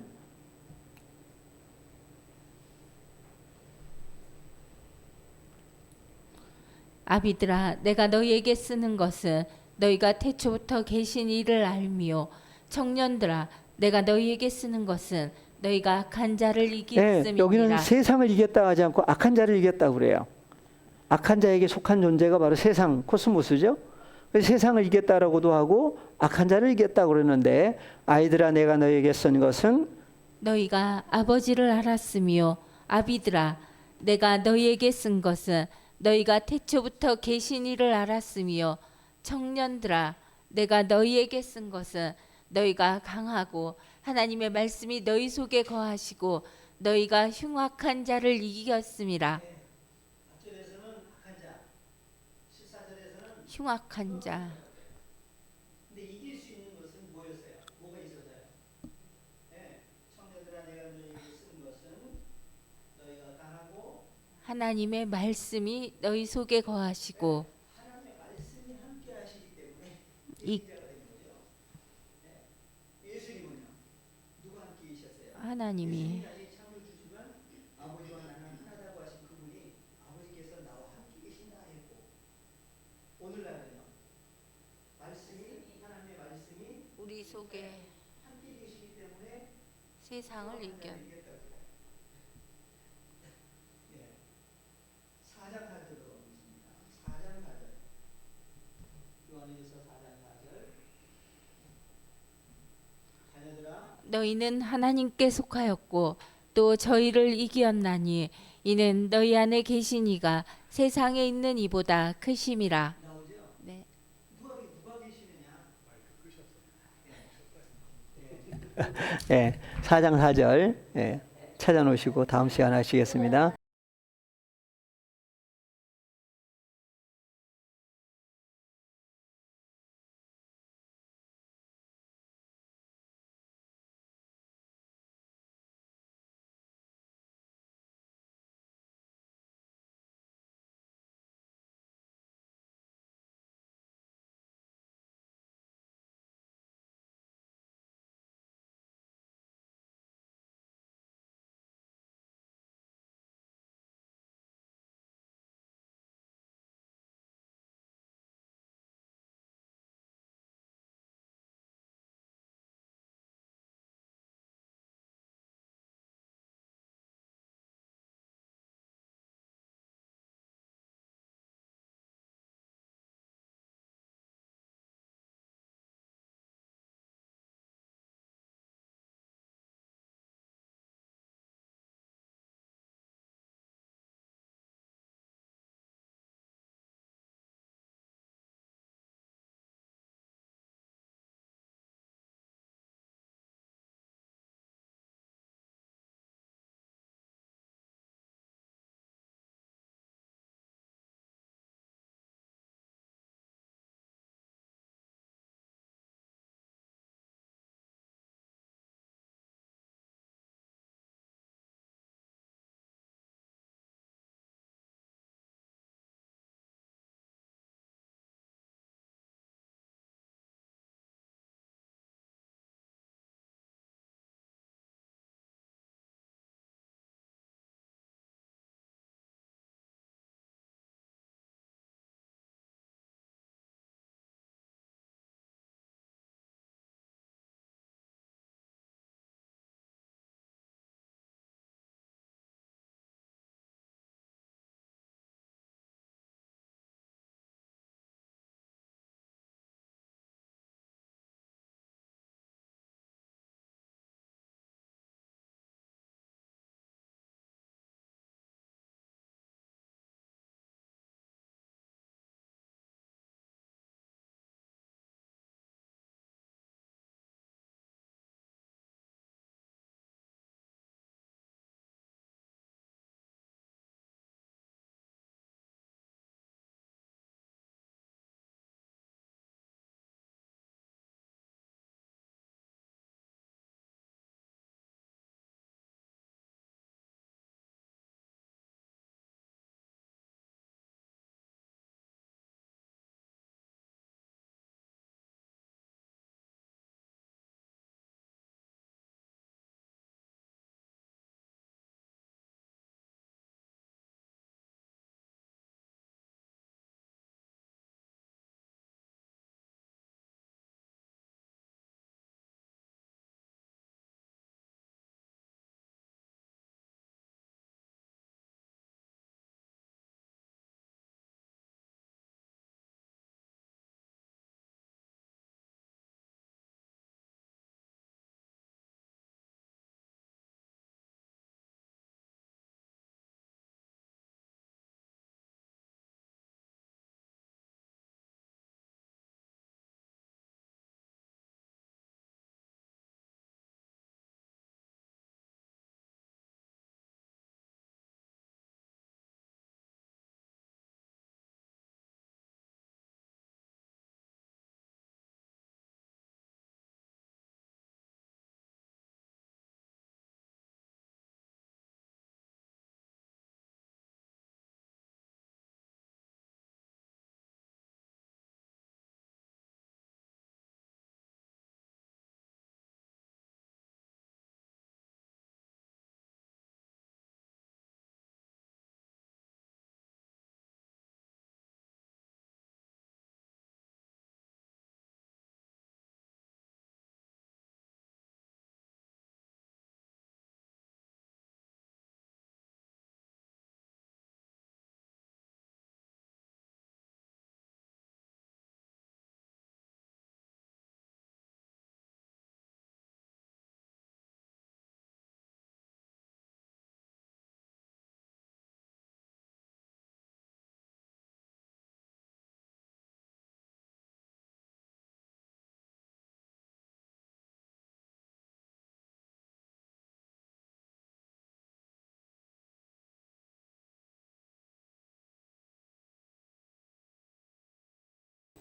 아비들아 내가 너희에게 쓰는 것은 너희가 태초부터 계신 이를 알미요 청년들아 내가 너희에게 쓰는 것은 너희가 악한 자를 예, 여기는 이겼음이니라. 세상을 이겼다 하지 않고 악한 자를 이겼다 그래요. 악한 자에게 속한 존재가 바로 세상, 코스모스죠. 그래서 세상을 이겼다라고도 하고 악한 자를 이겼다 그러는데, 아이들아 내가 너희에게 쓴 것은 너희가 아버지를 알았으며 아비들아 내가 너희에게 쓴 것은 너희가 태초부터 계신 이를 알았으며 청년들아 내가 너희에게 쓴 것은 너희가 강하고 하나님의 말씀이 너희 속에 거하시고 너희가 흉악한 자를 이겼음이라. 흉악한 자. 근데 이길 수 있는 것은 뭐였어요? 뭐가 있었어요? 네, 청년들아 내가 너희에게 쓴 것은 너희가 강하고 하나님의 말씀이 너희 속에 거하시고 하나님의 말씀이 함께 하시기 때문에 이 이기자가 된 거죠. 네. 예수님은요, 누가 함께 계셨어요? 하나님이 예수님이 아직 창을 주시면 아버지와 나는 하나다고 하신 그분이 아버지께서 나와 함께 계신다 했고, 오늘날은요, 하나님의 말씀이 우리 속에 함께 계시기 때문에 세상을 이겨. 예. 4장 4절로 보겠습니다. 4장 4절. 요한일서 4장 4절. 자녀들아 너희는 하나님께 속하였고 또 저희를 이기었나니 이는 너희 안에 계신 이가 세상에 있는 이보다 크심이라. 나오죠? 네. 누가 계시느냐? 예, 4장 4절 예, 찾아놓으시고 다음 시간 하시겠습니다.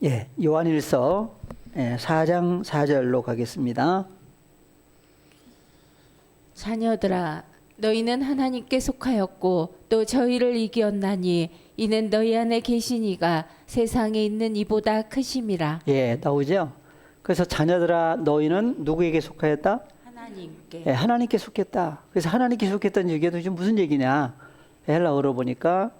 예, 요한일서 4장 4절로 가겠습니다. 자녀들아 너희는 하나님께 속하였고 또 저희를 이기었나니 이는 너희 안에 계신 이가 세상에 있는 이보다 크심이라. 예, 나오죠. 그래서 자녀들아 너희는 누구에게 속하였다? 하나님께. 예, 하나님께 속했다. 그래서 하나님께 속했다는 얘기가 도대체 무슨 얘기냐? 헬라어로 보니까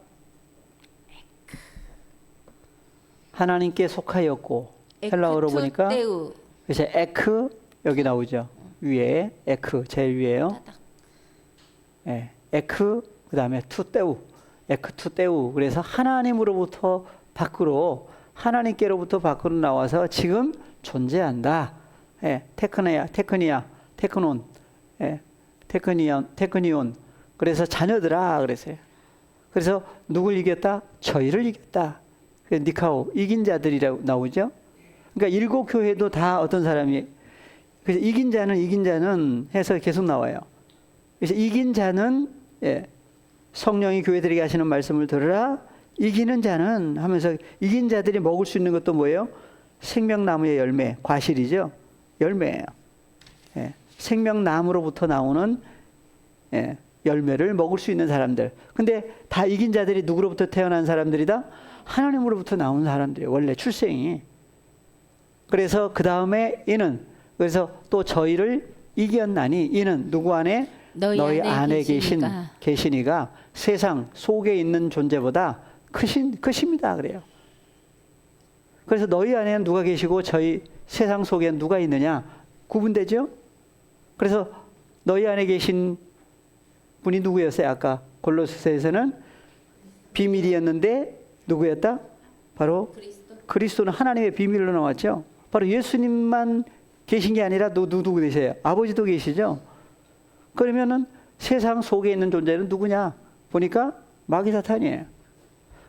하나님께 속하였고 헬라어로 보니까 에크투떼우. 그래서 에크 여기 나오죠. 위에 에크 제일 위에요. 예, 에크 그다음에 투떼우 에크 투떼우 그래서 하나님으로부터 밖으로 하나님께로부터 밖으로 나와서 지금 존재한다. 예, 테크니아 테크논 예, 테크니온 그래서 자녀들아 그랬어요. 그래서 누굴 이겼다? 저희를 이겼다. 니카오 이긴 자들이라고 나오죠. 그러니까 일곱 교회도 다 어떤 사람이 그래서 이긴 자는 해서 계속 나와요. 그래서 이긴 자는 성령이 교회들에게 하시는 말씀을 들으라. 이기는 자는 하면서 이긴 자들이 먹을 수 있는 것도 뭐예요? 생명나무의 열매, 과실이죠. 열매예요. 생명나무로부터 나오는 열매를 먹을 수 있는 사람들. 근데 다 이긴 자들이 누구로부터 태어난 사람들이다? 하나님으로부터 나온 사람들이에요. 원래 출생이. 그래서 그 다음에 이는 그래서 또 저희를 이겼나니 이는 누구 안에? 너희 안에 계신 이가 세상 속에 있는 존재보다 크십니다. 그래요. 그래서 너희 안에는 누가 계시고 저희 세상 속에는 누가 있느냐? 구분되죠? 그래서 너희 안에 계신 분이 누구였어요? 아까 골로새에서는 비밀이었는데 누구였다? 바로 그리스도는 하나님의 비밀로 나왔죠. 바로 예수님만 계신 게 아니라 누구 계세요? 아버지도 계시죠. 그러면은 세상 속에 있는 존재는 누구냐? 보니까 마귀 사탄이에요.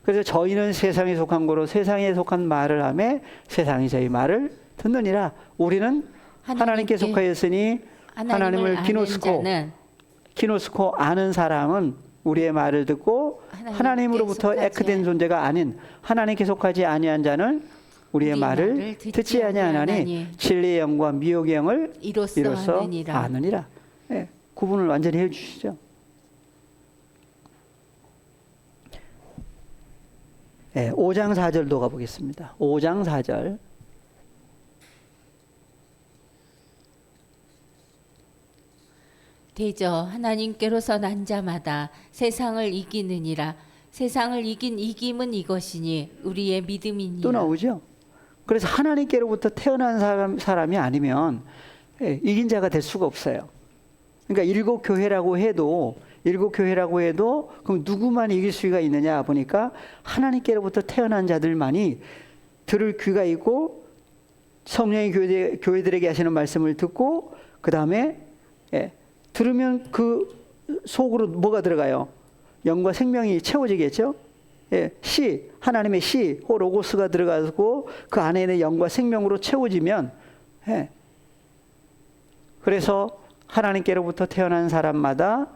그래서 저희는 세상에 속한 거로 세상에 속한 말을 하며 세상이 저희 말을 듣느니라. 우리는 하나님께 속하였으니 하나님을 키노스코 아는 사람은 우리의 말을 듣고 하나님으로부터 에크된 존재가 아닌 하나님께 속하지 아니한 자는 우리의 말을 듣지 아니하나니 진리의 영과 미혹의 영을 이로써 아느니라. 예, 구분을 완전히 해주시죠. 예, 5장 4절도 가보겠습니다. 5장 4절. 대저 하나님께로서 난 자마다 세상을 이기느니라. 세상을 이긴 이김은 이것이니 우리의 믿음이니라. 또 나오죠. 그래서 하나님께로부터 태어난 사람이 아니면 이긴 자가 될 수가 없어요. 그러니까 일곱 교회라고 해도 그럼 누구만 이길 수가 있느냐 보니까 하나님께로부터 태어난 자들만이 들을 귀가 있고 성령이 교회들에게 하시는 말씀을 듣고 그 다음에 들으면 그 속으로 뭐가 들어가요? 영과 생명이 채워지겠죠? 하나님의 로고스가 들어가고 그 안에 있는 영과 생명으로 채워지면 그래서 하나님께로부터 태어난 사람마다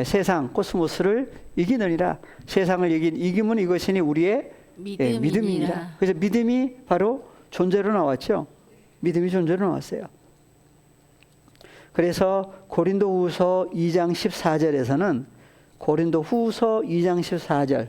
세상 코스모스를 이기느니라. 세상을 이김은 이것이니 우리의 믿음이니라. 그래서 믿음이 바로 존재로 나왔죠. 믿음이 존재로 나왔어요. 그래서 고린도후서 2장 14절에서는 고린도후서 2장 14절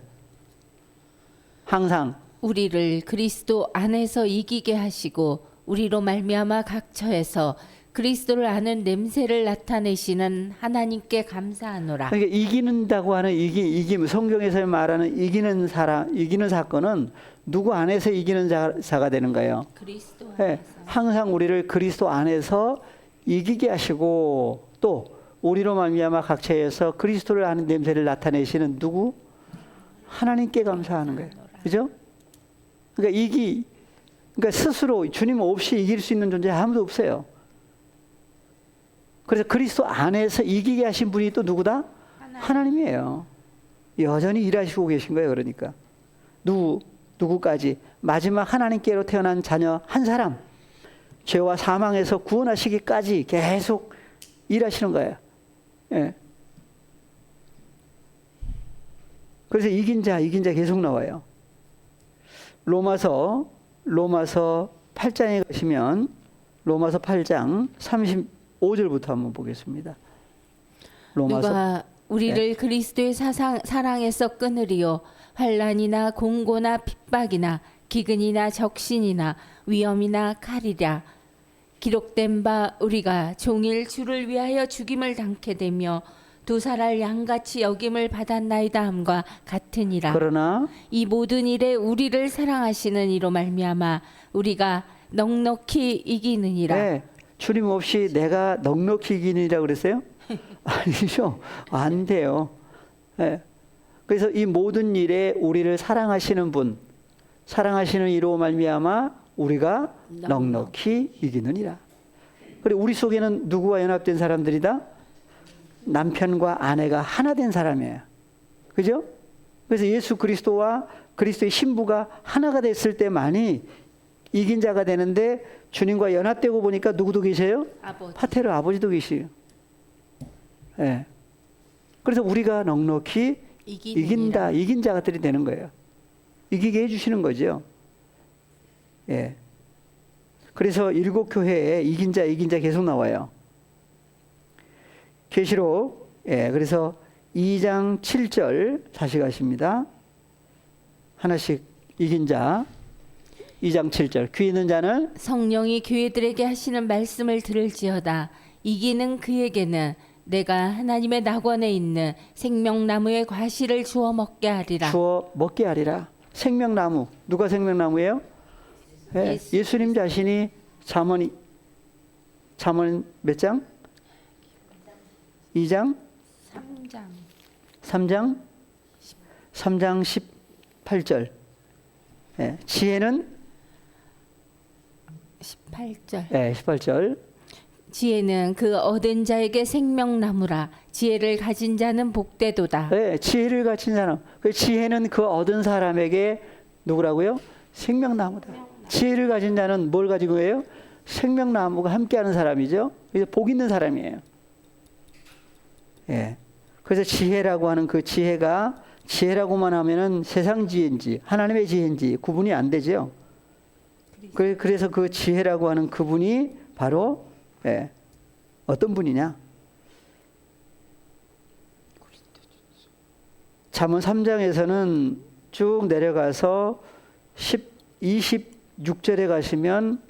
항상 우리를 그리스도 안에서 이기게 하시고 우리로 말미암아 각처에서 그리스도를 아는 냄새를 나타내시는 하나님께 감사하노라. 그러니까 이기는다고 하는 이김 성경에서 말하는 이기는 사건은 누구 안에서 이기는 자가 되는 거예요. 그리스도 안에서. 항상 우리를 그리스도 안에서 이기게 하시고 또 우리로 말미암아 각처에서 그리스도를 아는 냄새를 나타내시는 누구? 하나님께 감사하는 거예요. 그죠? 그러니까 그러니까 스스로 주님 없이 이길 수 있는 존재 아무도 없어요. 그래서 그리스도 안에서 이기게 하신 분이 또 누구다? 하나님이에요. 여전히 일하시고 계신 거예요. 그러니까 누구까지 마지막 하나님께로 태어난 자녀 한 사람 죄와 사망에서 구원하시기까지 계속 일하시는 거예요. 그래서 이긴 자 계속 나와요. 로마서 로마서 8장에 가시면 로마서 8장 35절부터 한번 보겠습니다. 로마서 누가 우리를 그리스도의 사랑에서 끊으리요 환난이나 공고나 핍박이나 기근이나 적신이나 위험이나 칼이랴 기록된 바 우리가 종일 주를 위하여 죽임을 당케 되며 두 살알 양같이 여김을 받았나이다 함과 같으니라. 그러나 이 모든 일에 우리를 사랑하시는 이로 말미암아 우리가 넉넉히 이기느니라. 네, 주님 없이 내가 넉넉히 이기느니라 그랬어요? 아니죠. 안 돼요. 네. 그래서 이 모든 일에 우리를 사랑하시는 분, 사랑하시는 이로 말미암아 우리가 넉넉히 이기느니라. 그리고 우리 속에는 누구와 연합된 사람들이다? 남편과 아내가 하나 된 사람이에요. 그죠? 그래서 예수 그리스도와 그리스도의 신부가 하나가 됐을 때만이 이긴 자가 되는데 주님과 연합되고 보니까 누구도 계세요? 아버지. 파테르 아버지도 계시요. 예. 네. 그래서 우리가 넉넉히 이긴다. 이긴 자들이 되는 거예요. 이기게 해주시는 거죠. 예. 그래서 7교회에 이긴 자 계속 나와요. 계시록, 예. 그래서 2장 7절 다시 가십니다. 하나씩 이긴 자. 2장 7절. 귀 있는 자는 성령이 교회들에게 하시는 말씀을 들을지어다. 이기는 그에게는 내가 하나님의 낙원에 있는 생명나무의 과실을 주워 먹게 하리라. 주워 먹게 하리라. 생명나무. 누가 생명나무예요? 네, 예수님 자신이 잠언 몇 장? 2장? 3장? 3장 18절. 네, 지혜는? 18절. 네, 18절. 지혜는 그 얻은 자에게 생명나무라. 지혜를 가진 자는 복되도다. 네, 지혜를 가진 사람. 그 지혜는 그 얻은 사람에게 누구라고요? 생명나무다. 지혜를 가진 자는 뭘 가지고 해요? 생명나무가 함께하는 사람이죠. 그래서 복 있는 사람이에요. 예. 그래서 지혜라고 하는 그 지혜가 지혜라고만 하면은 세상 지혜인지 하나님의 지혜인지 구분이 안 되죠. 그래서 그 지혜라고 하는 그분이 바로 예, 어떤 분이냐? 잠언 3장에서는 쭉 내려가서 26절에 가시면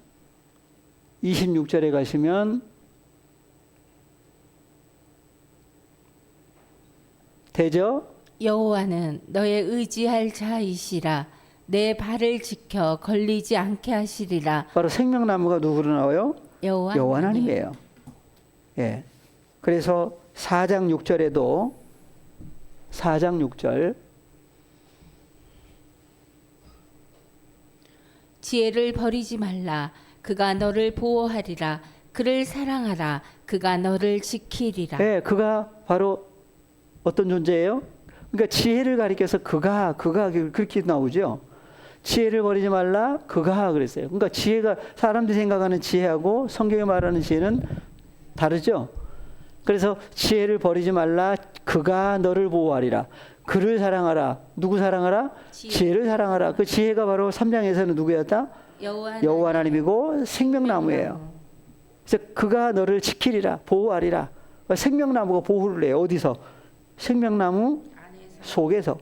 되죠? 여호와는 너의 의지할 자이시라. 내 발을 지켜 걸리지 않게 하시리라. 바로 생명나무가 누구로 나와요? 여호와 하나님이에요. 예. 그래서 4장 6절에도 4장 6절 지혜를 버리지 말라. 그가 너를 보호하리라. 그를 사랑하라. 그가 너를 지키리라. 예, 그가 바로 어떤 존재예요? 그러니까 지혜를 가리켜서 그가 그렇게 나오죠. 지혜를 버리지 말라. 그가 그랬어요. 그러니까 지혜가 사람들이 생각하는 지혜하고 성경이 말하는 지혜는 다르죠. 그래서 지혜를 버리지 말라. 그가 너를 보호하리라. 그를 사랑하라. 누구 사랑하라? 지혜를 사랑하라. 그 지혜가 바로 3장에서는 누구였다? 여호와 하나님이고 생명나무예요. 그래서 그가 너를 지키리라. 보호하리라. 생명나무가 보호를 해요. 어디서? 생명나무 속에서.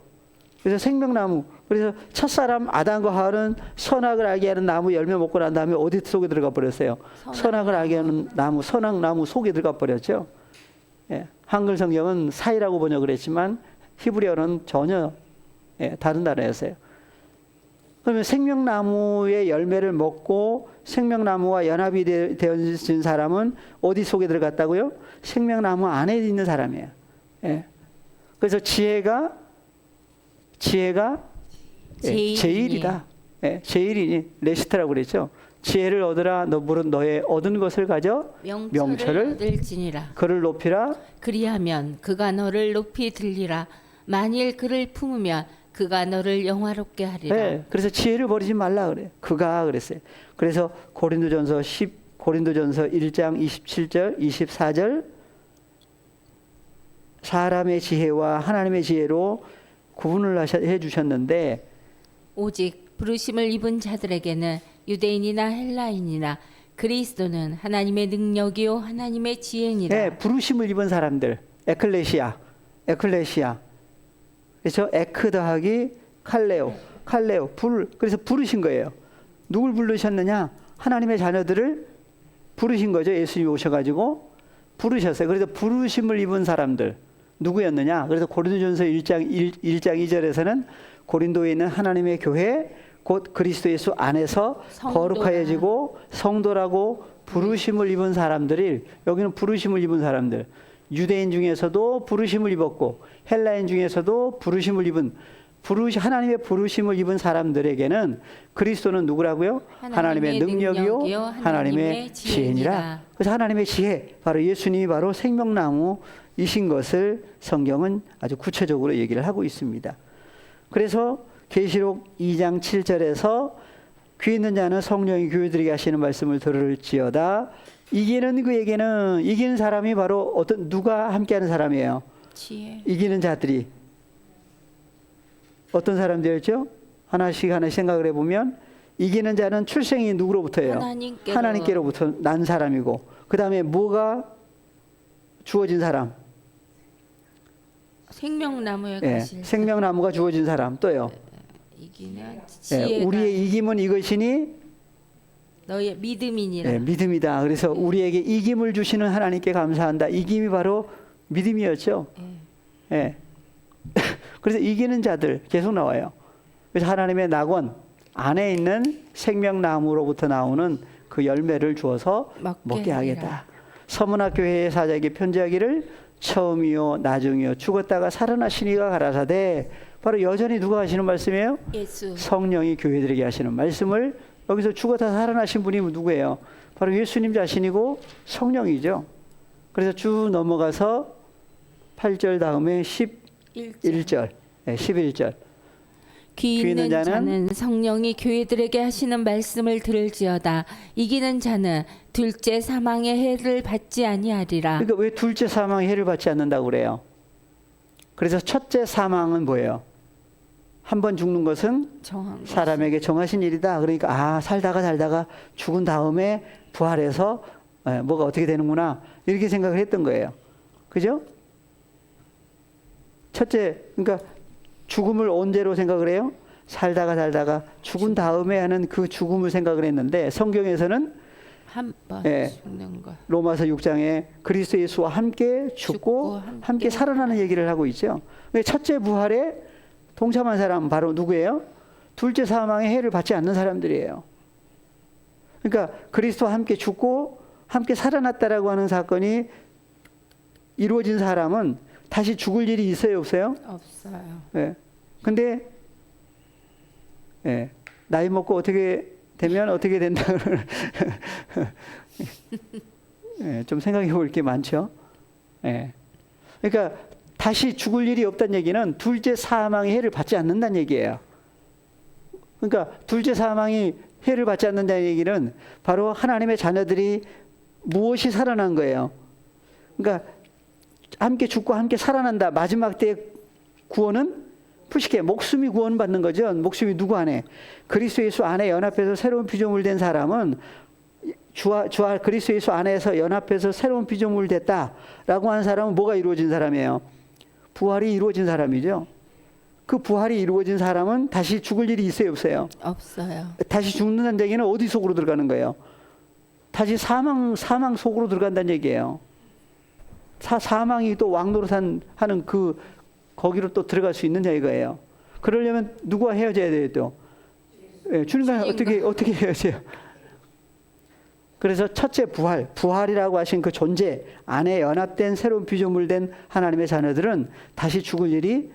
그래서 생명나무. 그래서 첫사람 아담과 하와는 선악을 알게 하는 나무 열매 먹고 난 다음에 어디 속에 들어가 버렸어요? 선악을 알게 하는 나무, 선악나무 속에 들어가 버렸죠. 예, 한글 성경은 사이라고 번역을 했지만 히브리어는 전혀 다른 단어였어요. 그러면 생명나무의 열매를 먹고 생명나무와 연합이 되어진 사람은 어디 속에 들어갔다고요? 생명나무 안에 있는 사람이에요. 예. 그래서 지혜가 제일이다. 예, 제일이니 레시트라고 그랬죠. 지혜를 얻으라. 너의 얻은 것을 가져 명철을 얻을지니라. 그를 높이라. 그리하면 그가 너를 높이 들리라. 만일 그를 품으면 그가 너를 영화롭게 하리라. 네, 그래서 지혜를 버리지 말라 그래. 그가 그랬어요. 그래서 고린도전서 1장 27절, 24절 사람의 지혜와 하나님의 지혜로 구분을 해 주셨는데 오직 부르심을 입은 자들에게는 유대인이나 헬라인이나 그리스도는 하나님의 능력이요 하나님의 지혜니라. 네, 부르심을 입은 사람들, 에클레시아. 그렇죠? 에크 더하기 칼레오, 그래서 부르신 거예요. 누굴 부르셨느냐? 하나님의 자녀들을 부르신 거죠. 예수님이 오셔가지고 부르셨어요. 그래서 부르심을 입은 사람들 누구였느냐? 그래서 고린도전서 1장 2절에서는 고린도에 있는 하나님의 교회 곧 그리스도 예수 안에서 거룩하여지고 성도라고 부르심을 입은 사람들이, 여기는 부르심을 입은 사람들, 유대인 중에서도 부르심을 입었고 헬라인 중에서도 부르심을 입은 하나님의 부르심을 입은 사람들에게는 그리스도는 누구라고요? 하나님의 능력이요 하나님의 지혜니라. 그래서 하나님의 지혜, 바로 예수님이 바로 생명나무이신 것을 성경은 아주 구체적으로 얘기를 하고 있습니다. 그래서 계시록 2장 7절에서 귀 있는 자는 성령이 교회들에게 하시는 말씀을 들을지어다. 이기는 사람이 바로 누가 함께하는 사람이에요? 지혜. 이기는 자들이 어떤 사람들이었죠? 하나씩 생각을 해보면 이기는 자는 출생이 누구로부터예요? 하나님께로부터 난 사람이고, 그 다음에 뭐가 주어진 사람? 생명나무에 가실 생명나무가 주어진 사람. 또요? 이기는 지혜가 우리의 이김은 이것이니 너의 믿음이니라. 믿음이다. 그래서 우리에게 이김을 주시는 하나님께 감사한다. 이김이 바로 믿음이었죠. 그래서 이기는 자들 계속 나와요. 그래서 하나님의 낙원 안에 있는 생명나무로부터 나오는 그 열매를 주어서 먹게 하겠다. 서문학교회의 사자에게 편지하기를 처음이요 나중이요 죽었다가 살아나시니가 가라사대. 바로 여전히 누가 하시는 말씀이에요? 예수. 성령이 교회들에게 하시는 말씀을, 여기서 죽었다 살아나신 분이 누구예요? 바로 예수님 자신이고 성령이죠. 그래서 쭉 넘어가서 8절 다음에 11절. 11절. 귀 있는 자는 성령이 교회들에게 하시는 말씀을 들을지어다. 이기는 자는 둘째 사망의 해를 받지 아니하리라. 그러니까 왜 둘째 사망의 해를 받지 않는다고 그래요? 그래서 첫째 사망은 뭐예요? 한 번 죽는 것은 사람에게 정하신 일이다. 그러니까 살다가 죽은 다음에 부활해서 뭐가 어떻게 되는구나, 이렇게 생각을 했던 거예요. 그죠? 첫째, 그러니까 죽음을 언제로 생각을 해요? 살다가 죽은 다음에 하는 그 죽음을 생각을 했는데, 성경에서는 한 번 죽는 것. 로마서 6장에 그리스도 예수와 함께 죽고 함께 살아나는 얘기를 하고 있죠. 첫째 부활에 동참한 사람은 바로 누구예요? 둘째 사망의 해를 받지 않는 사람들이에요. 그러니까 그리스도와 함께 죽고 함께 살아났다라고 하는 사건이 이루어진 사람은 다시 죽을 일이 있어요, 없어요? 없어요. 근데 나이 먹고 어떻게 되면 어떻게 된다. 좀 생각해 볼 게 많죠. 그러니까 다시 죽을 일이 없다는 얘기는 둘째 사망의 해를 받지 않는다는 얘기예요. 그러니까 둘째 사망이 해를 받지 않는다는 얘기는 바로 하나님의 자녀들이 무엇이 살아난 거예요. 그러니까 함께 죽고 함께 살아난다. 마지막 때의 구원은 푸시케, 목숨이 구원받는 거죠. 목숨이 누구 안에? 그리스도 예수 안에 연합해서 새로운 피조물 된 사람은 주와 그리스도 예수 안에서 연합해서 새로운 피조물 됐다라고 하는 사람은 뭐가 이루어진 사람이에요? 부활이 이루어진 사람이죠. 그 부활이 이루어진 사람은 다시 죽을 일이 있어요, 없어요? 없어요. 다시 죽는다는 얘기는 어디 속으로 들어가는 거예요? 다시 사망 속으로 들어간다는 얘기예요. 사망이 또 왕노릇하는 거기로 또 들어갈 수 있느냐 이거예요. 그러려면 누구와 헤어져야 돼요 또? 주님과 어떻게 헤어져요? 그래서 첫째 부활이라고 하신 그 존재 안에 연합된 새로운 피조물 된 하나님의 자녀들은 다시 죽을 일이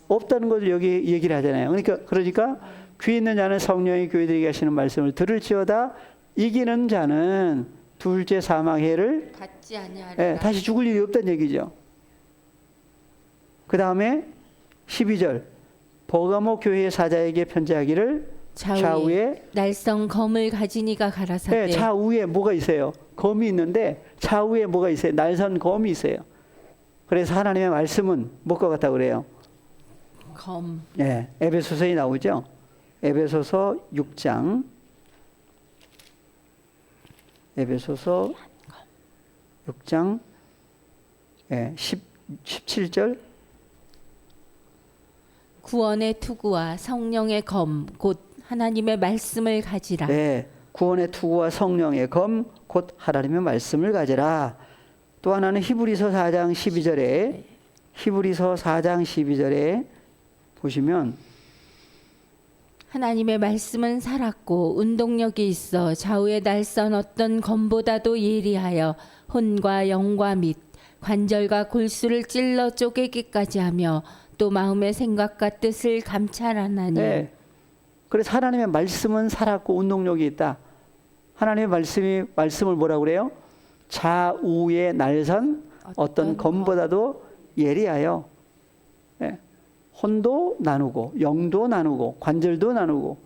없다는 것을 여기 얘기를 하잖아요. 그러니까 귀 있는 자는 성령이 교회들에게 하시는 말씀을 들을지어다. 이기는 자는 둘째 사망해를 받지 아니하리라. 다시 죽을 일이 없다는 얘기죠. 그 다음에 12절 버가모 교회의 사자에게 편지하기를 좌우에 날성 검을 가진 이가 가라사대. 좌우에 뭐가 있어요? 검이 있는데 좌우에 뭐가 있어요? 날선 검이 있어요. 그래서 하나님의 말씀은 뭐가 같다고 그래요? 검. 에베소서에 나오죠. 에베소서 6장 17절 구원의 투구와 성령의 검 곧 하나님의 말씀을 가지라. 네, 구원의 투구와 성령의 검 곧 하나님의 말씀을 가지라. 또 하나는 히브리서 4장 12절에 보시면 하나님의 말씀은 살았고 운동력이 있어 좌우의 날선 어떤 검보다도 예리하여 혼과 영과 및 관절과 골수를 찔러 쪼개기까지 하며 또 마음의 생각과 뜻을 감찰하나니. 네, 그래서 하나님의 말씀은 살았고 운동력이 있다. 하나님의 말씀을 뭐라고 그래요? 좌우의 날선 어떤 검보다도 예리하여 혼도 나누고 영도 나누고 관절도 나누고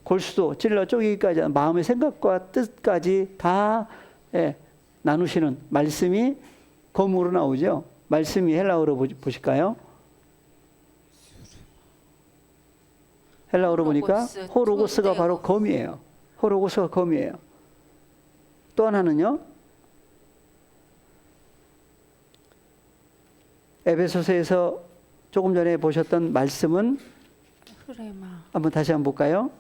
골수도 찔러 쪼개기까지 마음의 생각과 뜻까지 다 나누시는 말씀이 검으로 나오죠. 말씀이 헬라어로 보실까요? 헬라어로 보니까 호로고스가 바로 검이에요. 호로고스가 검이에요. 또 하나는요. 에베소서에서 조금 전에 보셨던 말씀은 한번 다시 한번 볼까요?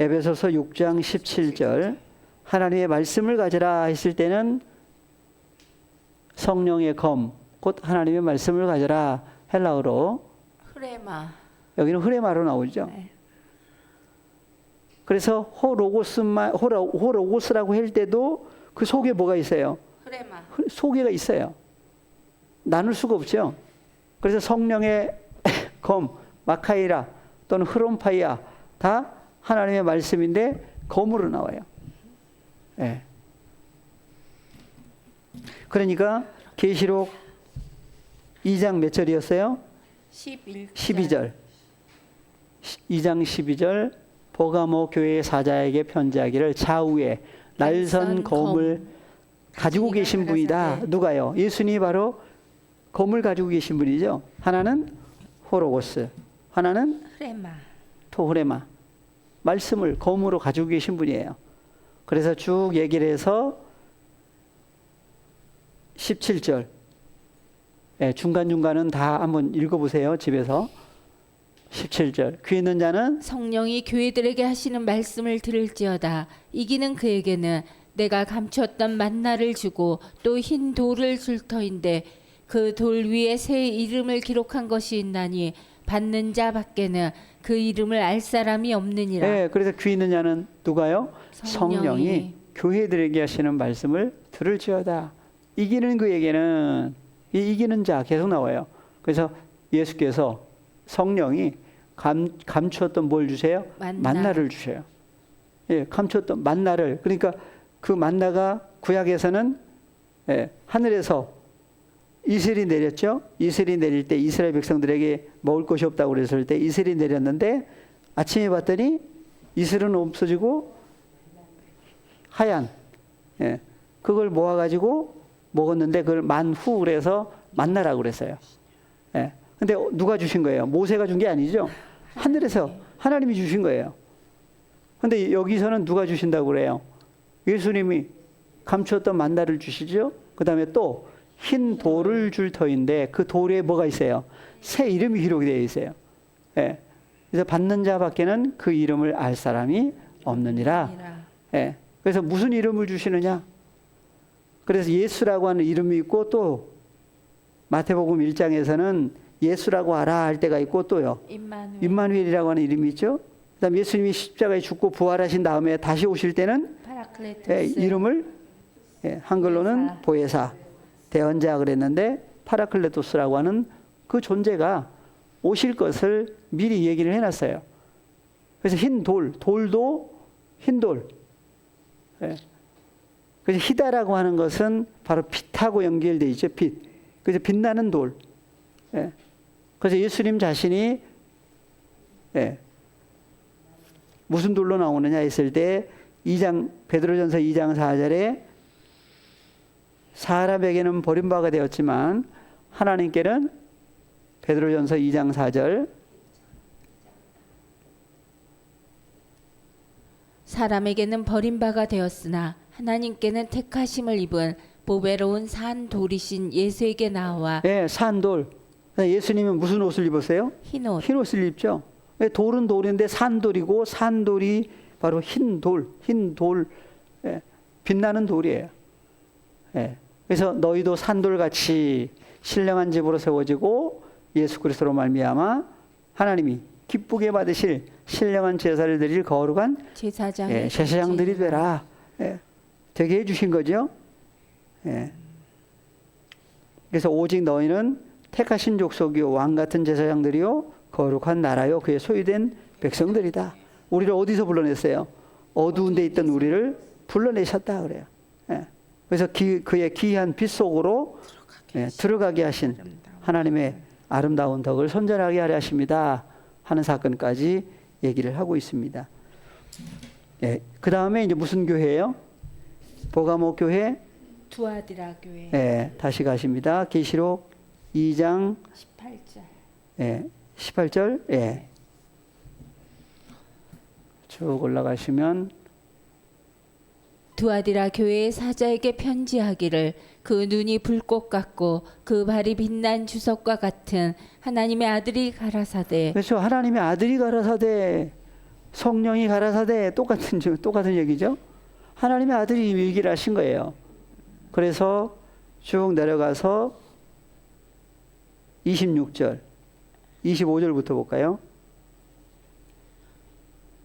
에베소서 6장 17절 하나님의 말씀을 가지라 했을 때는 성령의 검, 곧 하나님의 말씀을 가지라 헬라어로 여기는 흐레마로 나오죠. 네. 그래서 호로고스라고 할 때도 그 속에 뭐가 있어요? 소개가 있어요. 나눌 수가 없죠. 그래서 성령의 검, 마카이라 또는 흐롬파이아 다 하나님의 말씀인데 검으로 나와요. 네. 그러니까 계시록 2장 몇 절이었어요? 12절. 2장 12절 버가모 교회의 사자에게 편지하기를 좌우에 날선 검을 가지고 계신 분이다. 누가요? 예수님이 바로 검을 가지고 계신 분이죠. 하나는 호로고스, 하나는 토흐레마. 말씀을 검으로 가지고 계신 분이에요. 그래서 쭉 얘기를 해서 17절 중간중간은 다 한번 읽어보세요. 집에서 17절 귀 있는 자는 성령이 교회들에게 하시는 말씀을 들을지어다. 이기는 그에게는 내가 감추었던 만나를 주고 또 흰 돌을 줄 터인데 그 돌 위에 새 이름을 기록한 것이 있나니 받는 자 밖에는 그 이름을 알 사람이 없느니라. 네, 그래서 귀 있는 자는 누가요? 성령이 교회들에게 하시는 말씀을 들을지어다. 이기는 그에게는 이기는 자 계속 나와요. 그래서 예수께서 성령이 감추었던 뭘 주세요? 만나를 주셔요. 예, 감추었던 만나를. 그러니까 그 만나가 구약에서는 하늘에서 이슬이 내렸죠. 이슬이 내릴 때 이스라엘 백성들에게 먹을 것이 없다고 그랬을 때 이슬이 내렸는데 아침에 봤더니 이슬은 없어지고 하얀 그걸 모아가지고 먹었는데 그걸 만후 그래서 만나라고 그랬어요. 근데 누가 주신 거예요? 모세가 준 게 아니죠. 하늘에서 하나님이 주신 거예요. 근데 여기서는 누가 주신다고 그래요? 예수님이 감추었던 만나를 주시죠. 그 다음에 또 흰 돌을 줄 터인데 그 돌에 뭐가 있어요? 새 이름이 기록이 되어 있어요. 그래서 받는 자 밖에는 그 이름을 알 사람이 없느니라. 그래서 무슨 이름을 주시느냐? 그래서 예수라고 하는 이름이 있고 또 마태복음 1장에서는 예수라고 하라 할 때가 있고 또요. 임마누엘이라고 하는 이름이 있죠. 그다음 예수님이 십자가에 죽고 부활하신 다음에 다시 오실 때는 이름을 한글로는 보혜사, 대언자 그랬는데 파라클레토스라고 하는 그 존재가 오실 것을 미리 얘기를 해놨어요. 그래서 흰 돌, 돌도 흰 돌. 그래서 희다라고 하는 것은 바로 빛하고 연결되어 있죠. 빛. 그래서 빛나는 돌. 그래서 예수님 자신이 무슨 돌로 나오느냐 했을 때 베드로전서 2장 4절에 사람에게는 버림받아 되었지만 하나님께는 베드로전서 2장 4절 사람에게는 버림바가 되었으나 하나님께는 택하심을 입은 보배로운 산 돌이신 예수에게 나와 예, 산돌. 예수님은 무슨 옷을 입으세요? 흰옷 흰 옷을 입죠. 예, 돌은 돌인데 산돌이고 산돌이 바로 흰 돌, 예, 빛나는 돌이에요. 예, 그래서 너희도 산돌같이 신령한 집으로 세워지고 예수 그리스도로 말미암아 하나님이 기쁘게 받으실 신령한 제사를 드릴 거룩한 제사장들이 되라. 예, 되게 해주신 거죠. 예. 그래서 오직 너희는 택하신 족속이요 왕 같은 제사장들이요 거룩한 나라요 그의 소유된 백성들이다. 우리를 어디서 불러냈어요? 어두운 데 있던 우리를 불러내셨다 그래요. 예. 그래서 그의 귀한 빛 속으로 들어가게 하신 하나님의 아름다운 덕을 선전하게 하려 하십니다 하는 사건까지 얘기를 하고 있습니다. 예. 그 다음에 이제 무슨 교회예요? 보가모 교회, 두아디라 교회. 예, 다시 가십니다. 계시록 2장 18절. 예, 18절. 예. 쭉 올라가시면 두아디라 교회의 사자에게 편지하기를 그 눈이 불꽃 같고 그 발이 빛난 주석과 같은 하나님의 아들이 가라사대. 그렇죠. 하나님의 아들이 가라사대, 성령이 가라사대 똑같은 얘기죠. 하나님의 아들이 얘기를 하신 거예요. 그래서 쭉 내려가서 26절, 25절부터 볼까요?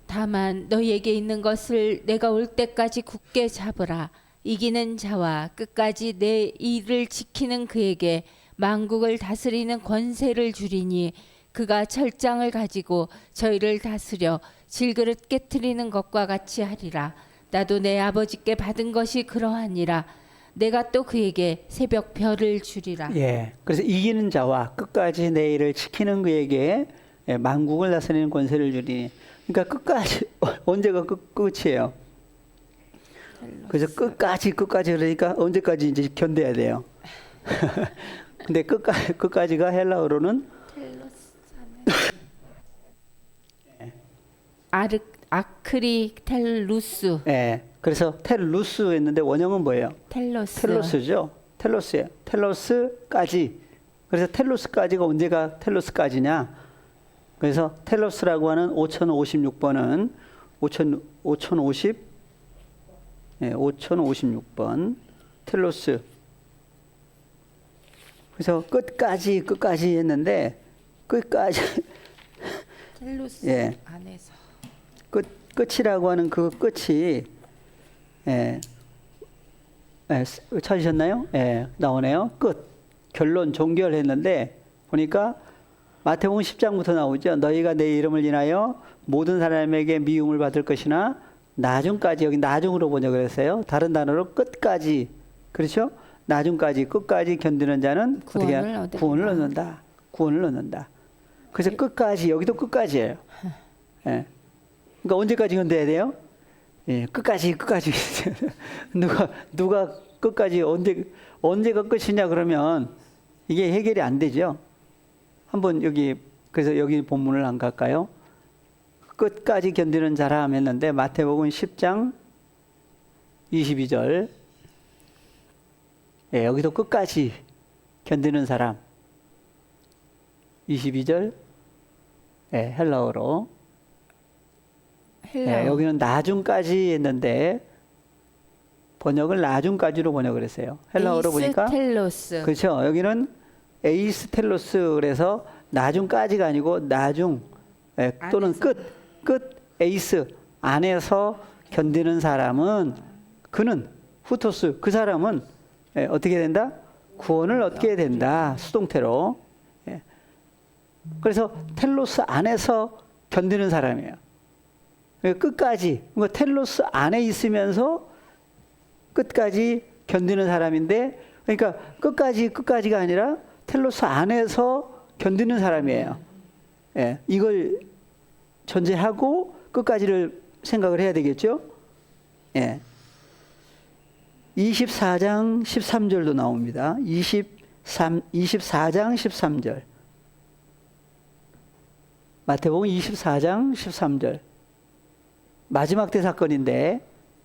다만 너희에게 있는 것을 내가 올 때까지 굳게 잡으라. 이기는 자와 끝까지 내 일을 지키는 그에게 만국을 다스리는 권세를 주리니 그가 철장을 가지고 저희를 다스려 질그릇 깨트리는 것과 같이 하리라. 나도 내 아버지께 받은 것이 그러하니라. 내가 또 그에게 새벽 별을 주리라. 예. 그래서 이기는 자와 끝까지 내 일을 지키는 그에게 만국을 다스리는 권세를 주리니. 그러니까 끝까지 언제가 끝이에요. 그래서 끝까지 그러니까 언제까지 이제 견뎌야 돼요. 근데 끝까지가 헬라어로는 아크리텔루스. 예. 그래서 텔루스 했는데 원형은 뭐예요? 텔로스. 텔로스예요. 텔로스까지. 그래서 텔로스까지가 언제가 텔로스까지냐? 그래서 텔로스라고 하는 5056번은 5056번 텔로스. 그래서 끝까지 했는데 끝까지 텔로스 예. 안에서 끝이라고 하는 그 끝이 찾으셨나요? 예, 나오네요. 끝. 결론 종결했는데 보니까 마태복음 10장부터 나오죠. 너희가 내 이름을 인하여 모든 사람에게 미움을 받을 것이나 나중까지, 여기 나중으로 번역을 했어요. 다른 단어로 끝까지. 그렇죠? 나중까지 끝까지 견디는 자는 구원을 얻는다. 구원을 얻는다. 그래서 끝까지, 여기도 끝까지예요. 예. 그러니까 언제까지 견뎌야 돼요? 예, 끝까지. 누가 끝까지 언제가 끝이냐 그러면 이게 해결이 안 되죠. 한번 그래서 여기 본문을 안 갈까요? 끝까지 견디는 자라 했는데 마태복음 10장 22절. 예, 여기도 끝까지 견디는 사람. 22절. 예, 헬라어로. 예, 여기는 나중까지 했는데 번역을 나중까지로 번역을 했어요. 헬라어로 보니까 에이스텔로스. 그렇죠. 여기는 에이스텔로스 그래서 나중까지가 아니고 나중 또는 끝 에이스 안에서 견디는 사람은 그는 후토스 그 사람은 어떻게 된다? 구원을 얻게 된다. 수동태로. 그래서 텔로스 안에서 견디는 사람이에요. 끝까지 텔로스 안에 있으면서 끝까지 견디는 사람인데 그러니까 끝까지가 아니라 텔로스 안에서 견디는 사람이에요. 예, 이걸 전제하고 끝까지를 생각을 해야 되겠죠. 예. 24장 13절도 나옵니다. 24장 13절. 마태복음 24장 13절. 마지막 때 사건인데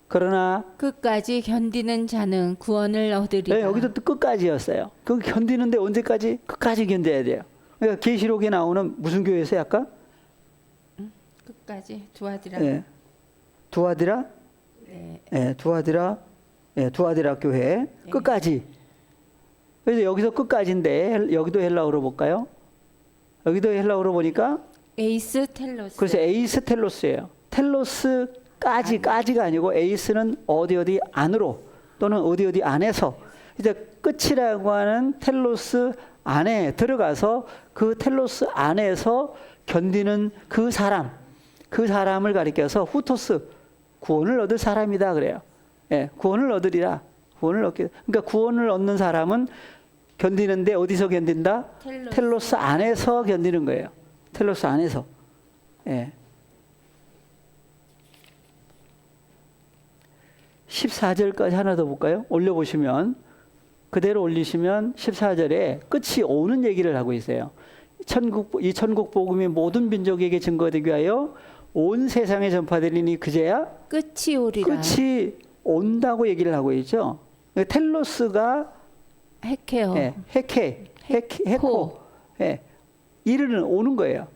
그러나 끝까지 견디는 자는 구원을 얻으리라. 네, 여기도 또 끝까지였어요. 그 견디는데 언제까지? 끝까지 견뎌야 돼요. 그러니까 계시록에 나오는 무슨 교회에서 약간 끝까지 두아디라. 예. 두아디라? 네. 예, 두아디라. 예, 두아디라 교회 끝까지. 그래서 여기서 끝까지인데 여기도 헬라어로 볼까요? 여기도 헬라어로 보니까 에이스 텔로스. 그래서 에이스 텔로스예요. 텔로스까지가 아니고 에이스는 어디 안으로 또는 어디 안에서 이제 끝이라고 하는 텔로스 안에 들어가서 그 텔로스 안에서 견디는 그 사람을 가리켜서 후토스 구원을 얻을 사람이다 그래요. 예, 구원을 얻으리라. 구원을 얻게. 그러니까 구원을 얻는 사람은 견디는데 어디서 견딘다? 텔로스 안에서 견디는 거예요. 텔로스 안에서. 예. 14절까지 하나 더 볼까요? 올려보시면 그대로 올리시면 14절에 끝이 오는 얘기를 하고 있어요. 이 천국 복음이 모든 민족에게 증거되기 위하여 온 세상에 전파되리니 그제야 끝이 오리라. 끝이 온다고 얘기를 하고 있죠. 텔로스가 핵해요. 예, 헤코 예, 이르는 오는 거예요.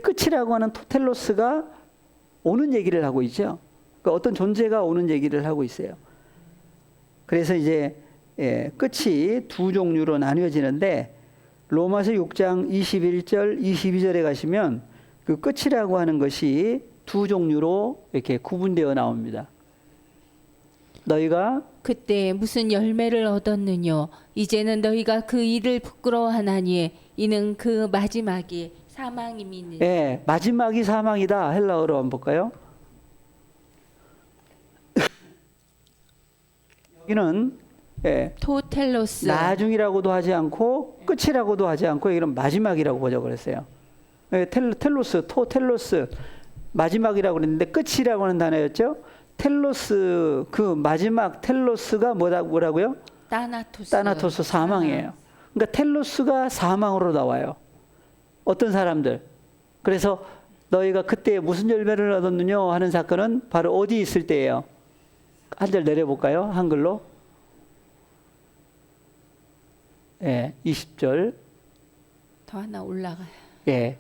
끝이라고 하는 토텔로스가 오는 얘기를 하고 있죠. 그러니까 어떤 존재가 오는 얘기를 하고 있어요. 그래서 이제 끝이 두 종류로 나뉘어지는데 로마서 6장 21절 22절에 가시면 그 끝이라고 하는 것이 두 종류로 이렇게 구분되어 나옵니다. 너희가 그때 무슨 열매를 얻었느뇨? 이제는 너희가 그 일을 부끄러워하나니 이는 그 마지막이 사망임이니. 예, 마지막이 사망이다. 헬라어로 한번 볼까요? 여기는 토텔로스. 나중이라고도 하지 않고 끝이라고도 하지 않고 여기는 마지막이라고 번역을 했어요. 텔로스, 토텔로스 마지막이라고 그랬는데 끝이라고 하는 단어였죠. 텔로스 그 마지막 텔로스가 뭐라고요? 따나토스 사망이에요. 그러니까 텔로스가 사망으로 나와요. 어떤 사람들. 그래서 너희가 그때 무슨 열매를 얻었느냐 하는 사건은 바로 어디 있을 때예요. 한 절 내려볼까요? 한글로. 예, 20절. 더 하나 올라가요. 예.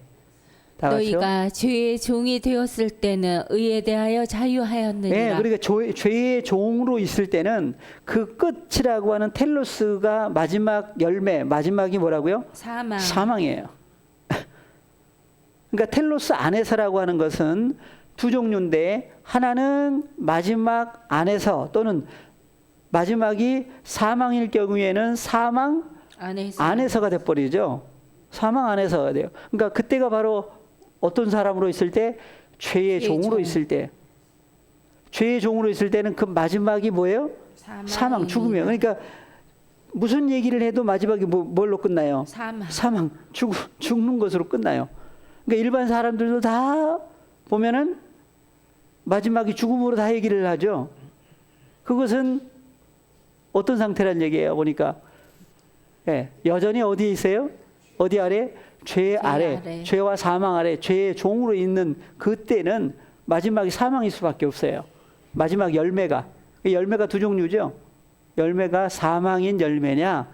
다 같이요. 너희가 죄의 종이 되었을 때는 의에 대하여 자유하였느니라. 예, 그러니까 죄의 종으로 있을 때는 그 끝이라고 하는 텔로스가 마지막 열매, 마지막이 뭐라고요? 사망이에요. 그러니까 텔로스 안에서라고 하는 것은 두 종류인데 하나는 마지막 안에서 또는 마지막이 사망일 경우에는 사망 안에서가 돼버리죠. 사망 안에서가 돼요. 그러니까 그때가 바로 어떤 사람으로 있을 때? 죄의 종으로 있을 때. 죄의 종으로 있을 때는 그 마지막이 뭐예요? 사망, 죽음이에요. 그러니까 무슨 얘기를 해도 마지막이 뭘로 끝나요? 사망, 죽는 것으로 끝나요. 그러니까 일반 사람들도 다 보면은 마지막이 죽음으로 다 얘기를 하죠. 그것은 어떤 상태란 얘기예요? 보니까 여전히 어디에 있어요? 어디 아래? 죄 아래, 죄와 사망 아래, 죄의 종으로 있는 그때는 마지막이 사망일 수밖에 없어요. 마지막 열매가 두 종류죠. 열매가 사망인 열매냐?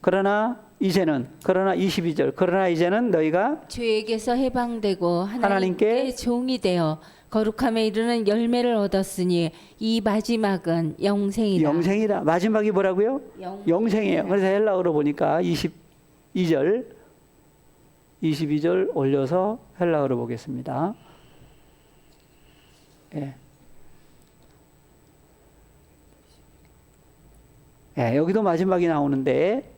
그러나 22절. 그러나 이제는 너희가 죄에게서 해방되고 하나님께 종이 되어 거룩함에 이르는 열매를 얻었으니 이 마지막은 영생이라. 마지막이 뭐라고요? 영생이에요. 그래서 헬라어로 보니까 22절 올려서 헬라어로 보겠습니다. 예. 여기도 마지막이 나오는데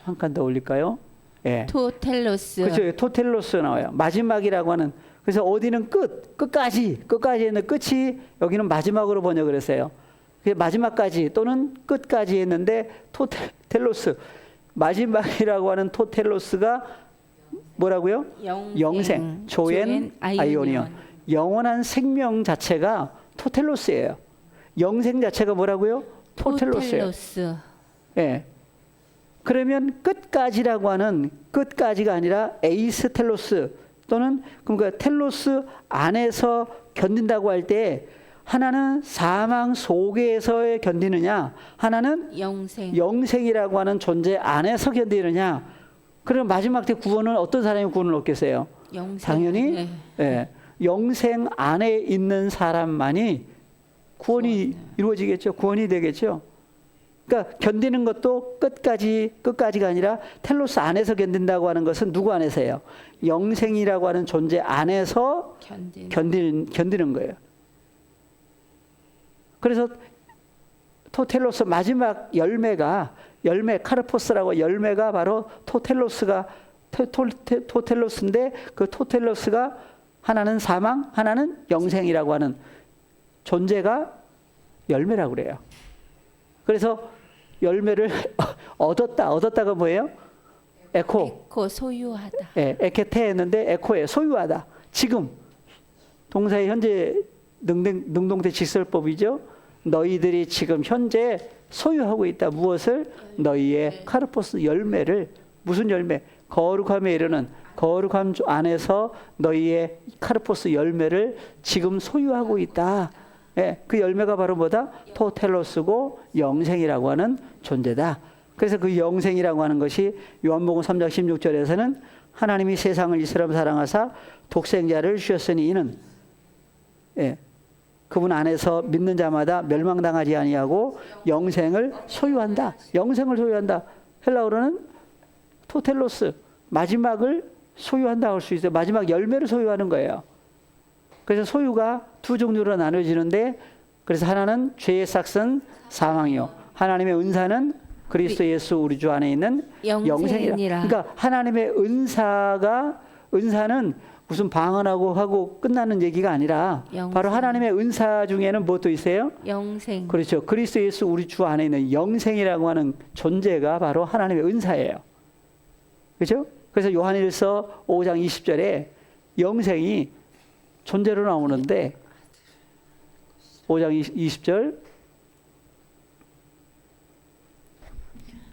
한 칸 더 올릴까요? 예. 토텔로스. 그렇죠. 토텔로스 나와요. 마지막이라고 하는. 그래서 어디는 끝까지 했는데 끝이 여기는 마지막으로 번역을 했어요. 마지막까지 또는 끝까지 했는데 토텔로스 마지막이라고 하는 토텔로스가 뭐라고요? 영생. 조엔 아이오니온. 영원한 생명 자체가 토텔로스예요. 영생 자체가 뭐라고요? 토텔로스예요. 예. 그러면 끝까지라고 하는 끝까지가 아니라 에이스 텔로스 또는 그러니까 텔로스 안에서 견딘다고 할 때 하나는 사망 속에서 견디느냐, 하나는 영생. 영생이라고 하는 존재 안에서 견디느냐. 그럼 마지막 때 구원은 어떤 사람이 구원을 얻겠어요? 영생. 당연히 네. 예, 영생 안에 있는 사람만이 구원이 이루어지겠죠. 구원이 되겠죠. 그러니까 견디는 것도 끝까지가 아니라 텔로스 안에서 견딘다고 하는 것은 누구 안에서예요? 영생이라고 하는 존재 안에서 견디는 거예요. 그래서 토텔로스 마지막 열매 카르포스라고 열매가 바로 토텔로스인데 그 토텔로스가 하나는 사망, 하나는 영생이라고 하는 존재가 열매라고 그래요. 그래서 열매를 얻었다가 뭐예요? 에코 소유하다. 예, 에케테 했는데 에코에 소유하다. 지금 동사의 현재 능동태 직설법이죠. 너희들이 지금 현재 소유하고 있다. 무엇을? 너희의 카르포스 열매를. 무슨 열매? 거룩함에 이르는 거룩함 안에서 너희의 카르포스 열매를 지금 소유하고 있다. 예, 그 열매가 바로 뭐다? 토텔로스고 영생이라고 하는 존재다. 그래서 그 영생이라고 하는 것이 요한복음 3장 16절에서는 하나님이 세상을 이처럼 사랑하사 독생자를 주셨으니 이는 예, 그분 안에서 믿는 자마다 멸망당하지 아니하고 영생을 소유한다. 영생을 소유한다. 헬라어로는 토텔로스, 마지막을 소유한다 할 수 있어요. 마지막 열매를 소유하는 거예요. 그래서 소유가 두 종류로 나눠지는데, 그래서 하나는 죄의 삭은 사망이요, 하나님의 은사는 그리스도 예수 우리 주 안에 있는 영생이라. 그러니까 하나님의 은사는 무슨 방언하고 하고 끝나는 얘기가 아니라 영생. 바로 하나님의 은사 중에는 무엇도 있어요? 영생. 그렇죠. 그리스도 예수 우리 주 안에 있는 영생이라고 하는 존재가 바로 하나님의 은사예요. 그렇죠? 그래서 요한일서 5장 20절에 영생이 존재로 나오는데 5장 20절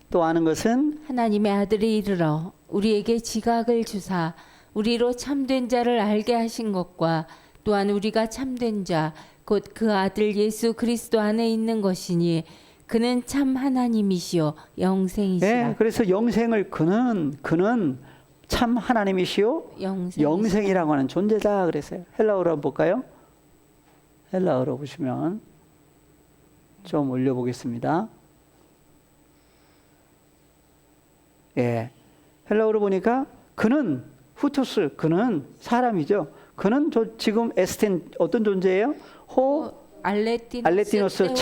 또 아는 것은 하나님의 아들이 이르러 우리에게 지각을 주사 우리로 참된 자를 알게 하신 것과 또한 우리가 참된 자 곧 그 아들 예수 그리스도 안에 있는 것이니 그는 참 하나님이시요 영생이시라. 네, 그래서 영생을 그는 참 하나님이시요 영생이라고 하는 존재다 그랬어요. 헬라어로 한번 볼까요? 헬라어로 보시면 좀 올려보겠습니다. 예, 헬라어로 보니까 그는 후토스, 그는 사람이죠. 그는 지금 에스텐 어떤 존재예요? 알레티노스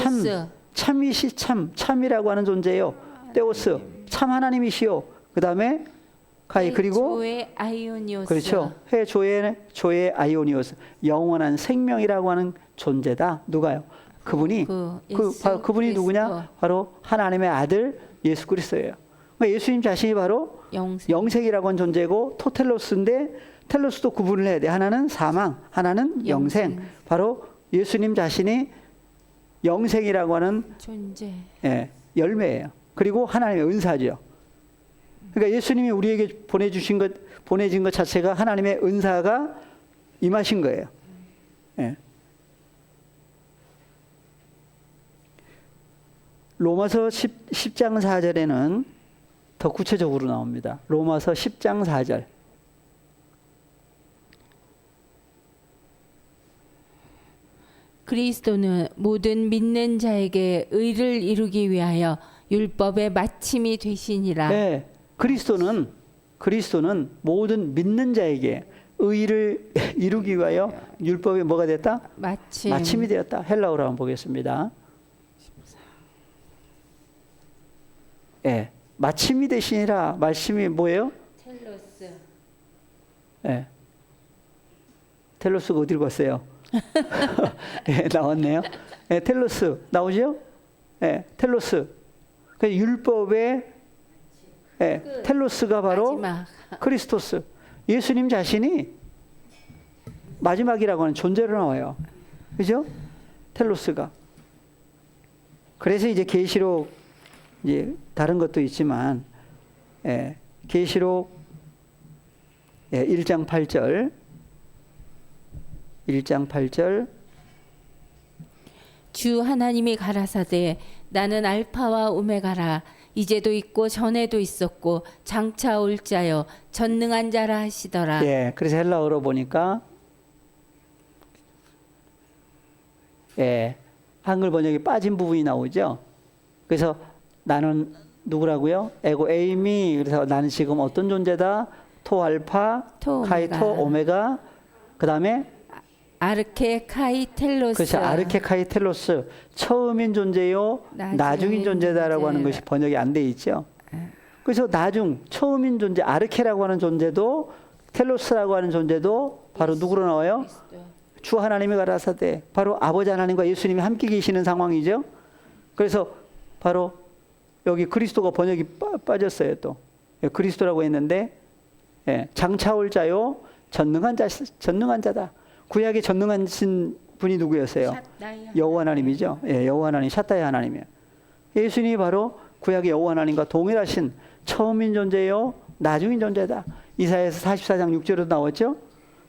참이시 참이라고 하는 존재예요. 테오스 참 하나님이시요. 그 다음에 그리고 조의 아이오니오스. 그렇죠. 조의 아이오니오스 영원한 생명이라고 하는 존재다. 누가요? 그분이 그분이 누구냐? 바로 하나님의 아들 예수 그리스도예요. 그러니까 예수님 자신이 바로 영생이라고 하는 존재고 토텔로스인데 텔로스도 구분을 해야 돼. 하나는 사망, 하나는 영생. 바로 예수님 자신이 영생이라고 하는 존재, 예, 열매예요. 그리고 하나님의 은사죠. 그러니까 예수님이 우리에게 보내진 것 자체가 하나님의 은사가 임하신 거예요. 예. 로마서 10장 4절에는 더 구체적으로 나옵니다. 로마서 10장 4절. 그리스도는 모든 믿는 자에게 의를 이루기 위하여 율법의 마침이 되시니라. 네, 그리스도는 모든 믿는 자에게 의를 이루기 위하여 율법이 뭐가 됐다? 마침이 되었다. 헬라어로 한번 보겠습니다. 예, 마침이 되시니라. 말씀이 뭐예요? 텔로스. 예, 텔로스가 어디로 갔어요? 예, 나왔네요. 예, 텔로스 나오죠? 예, 텔로스. 그 율법의 텔로스가 바로 마지막. 크리스토스. 예수님 자신이 마지막이라고 하는 존재로 나와요. 그죠? 텔로스가. 그래서 이제 계시록 이제 다른 것도 있지만 계시록 1장 8절 1장 8절. 주 하나님이 가라사대 나는 알파와 오메가라 이제도 있고 전에도 있었고 장차 올 자여 전능한 자라 하시더라. 예, 그래서 헬라어로 보니까 예, 한글 번역이 빠진 부분이 나오죠. 그래서 나는 누구라고요? 에고 에이미. 그래서 나는 지금 어떤 존재다? 토 알파, 토 카이토 오메가. 그다음에 아르케 카이텔로스. 그렇죠. 아르케 카이텔로스. 처음인 존재요, 나중인 존재다라고 하는 것이 번역이 안 돼 있죠. 그래서 처음인 존재, 아르케라고 하는 존재도 텔로스라고 하는 존재도 바로 누구로 나와요? 주 하나님이 가라사대. 바로 아버지 하나님과 예수님이 함께 계시는 상황이죠. 그래서 바로 여기 그리스도가 번역이 빠졌어요. 또 그리스도라고 했는데 예, 장차 올 자요 전능한 자다. 구약의 전능하신 분이 누구였어요? 여호와 하나님이죠. 예, 여호와 하나님, 샷다이 하나님이에요. 예수님이 바로 구약의 여호와 하나님과 동일하신 처음인 존재요 나중인 존재다. 이사야서 44장 6절에도 나왔죠.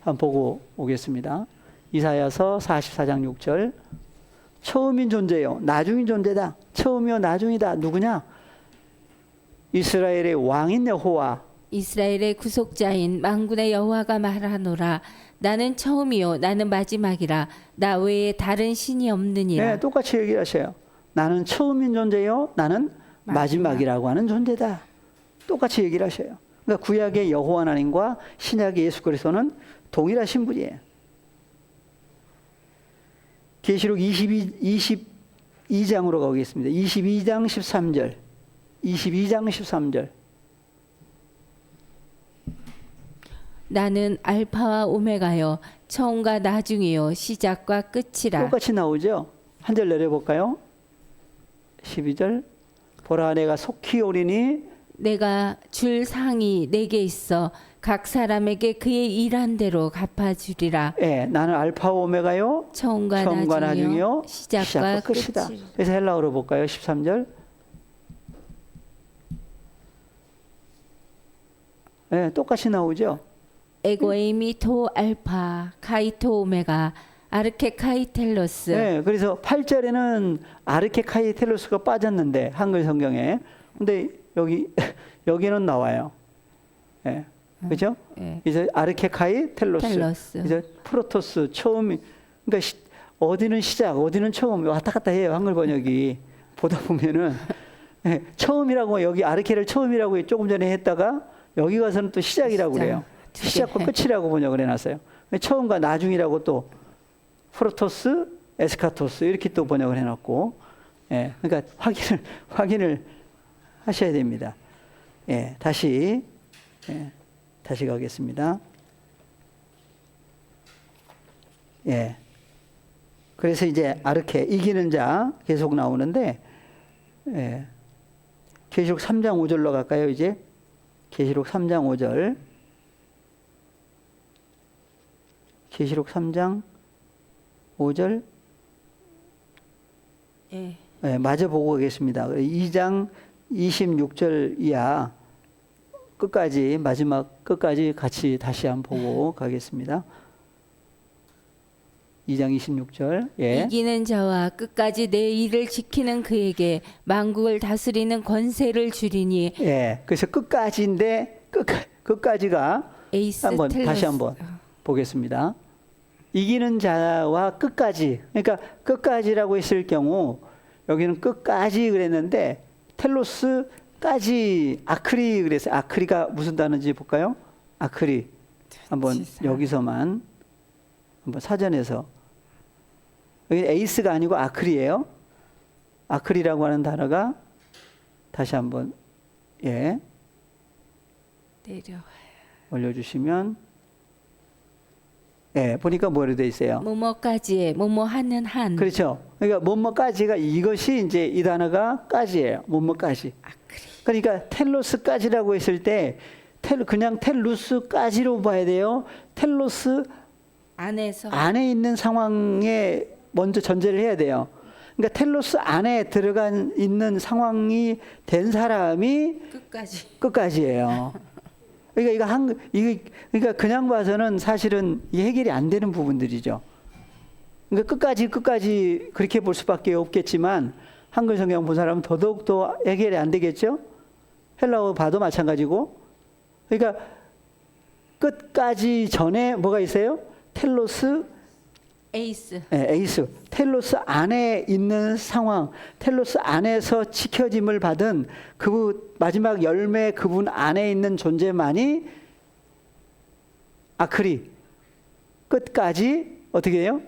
한번 보고 오겠습니다. 이사야서 44장 6절. 처음인 존재요 나중인 존재다. 처음이요 나중이다. 누구냐? 이스라엘의 왕인 여호와, 이스라엘의 구속자인 만군의 여호와가 말하노라. 나는 처음이요 나는 마지막이라. 나 외에 다른 신이 없느니라. 네, 똑같이 얘기를 하셔요. 나는 처음인 존재요 나는 마지막이라고 하는 존재다. 똑같이 얘기를 하셔요. 그러니까 구약의 여호와 하나님과 신약의 예수 그리스도는 동일하신 분이에요. 계시록 22장으로 가겠습니다. 22장 13절. 22장 13절. 나는 알파와 오메가요 처음과 나중이요 시작과 끝이라. 똑같이 나오죠. 한 절 내려볼까요? 12절. 보라 내가 속히 오리니 내가 줄 상이 내게 있어 각 사람에게 그의 일한 대로 갚아주리라. 예, 나는 알파 오메가요 처음과 나중이요 시작과 끝이다. 끝이라. 그래서 헬라어로 볼까요? 13절. 예, 똑같이 나오죠. 에고에이미 토 알파 카이토 오메가 아르케 카이텔로스. 네, 그래서 8절에는 아르케 카이텔로스가 빠졌는데 한글 성경에. 근데 여기는 나와요. 예. 그죠? 예. 이제 아르케 카이텔로스. 텔로스. 이제 프로토스 처음. 그러니까 어디는 시작, 어디는 처음 왔다 갔다 해요. 한글 번역이. 보다 보면은 예, 처음이라고 여기 아르케를 처음이라고 조금 전에 했다가 여기 가서는 또 시작이라고 그래요. 시작과 끝이라고 번역을 해놨어요. 처음과 나중이라고 또 프로토스, 에스카토스 이렇게 또 번역을 해놨고, 예, 그러니까 확인을 하셔야 됩니다. 예, 다시 가겠습니다. 예, 그래서 이제 아르케 이기는 자 계속 나오는데, 예, 계시록 3장 5절로 갈까요? 이제 계시록 3장 5절. 계시록 3장 5절. 예. 네, 마저 보고 가겠습니다. 2장 26절 이하 끝까지 마지막 끝까지 같이 다시 한번 보고 가겠습니다. 2장 26절. 예. 이기는 자와 끝까지 내 일을 지키는 그에게 만국을 다스리는 권세를 주리니. 예. 그래서 끝까지인데 끝까지가 한번 다시 한번 보겠습니다. 이기는 자와 끝까지. 그러니까 끝까지라고 했을 경우 여기는 끝까지 그랬는데 텔로스까지 아크리 그랬어요. 아크리가 무슨 단어인지 볼까요? 아크리. 한번 여기서만 한번 사전에서. 여기 에이스가 아니고 아크리예요. 아크리라고 하는 단어가 다시 한번 예. 내려와요. 올려주시면 예, 보니까 뭐로 돼 있어요? 뭐뭐까지 뭐뭐하는 한. 그렇죠. 그러니까 뭐뭐까지가 이것이 이제 이 단어가 까지예요. 뭐뭐까지. 그러니까 텔로스까지라고 했을 때 그냥 텔루스까지로 봐야 돼요. 텔로스 안에서 안에 있는 상황에 먼저 전제를 해야 돼요. 그러니까 텔로스 안에 들어간 있는 상황이 된 사람이 끝까지. 끝까지예요. 그러니까 그러니까 그냥 봐서는 사실은 이 해결이 안 되는 부분들이죠. 그러니까 끝까지 그렇게 볼 수밖에 없겠지만 한글 성경 본 사람은 더더욱 더 해결이 안 되겠죠. 헬라어 봐도 마찬가지고. 그러니까 끝까지 전에 뭐가 있어요? 텔로스 에이스. 네, 에이스. 텔로스 안에 있는 상황, 텔로스 안에서 지켜짐을 받은 그 마지막 열매 그분 안에 있는 존재만이 아크리 끝까지 어떻게 해요?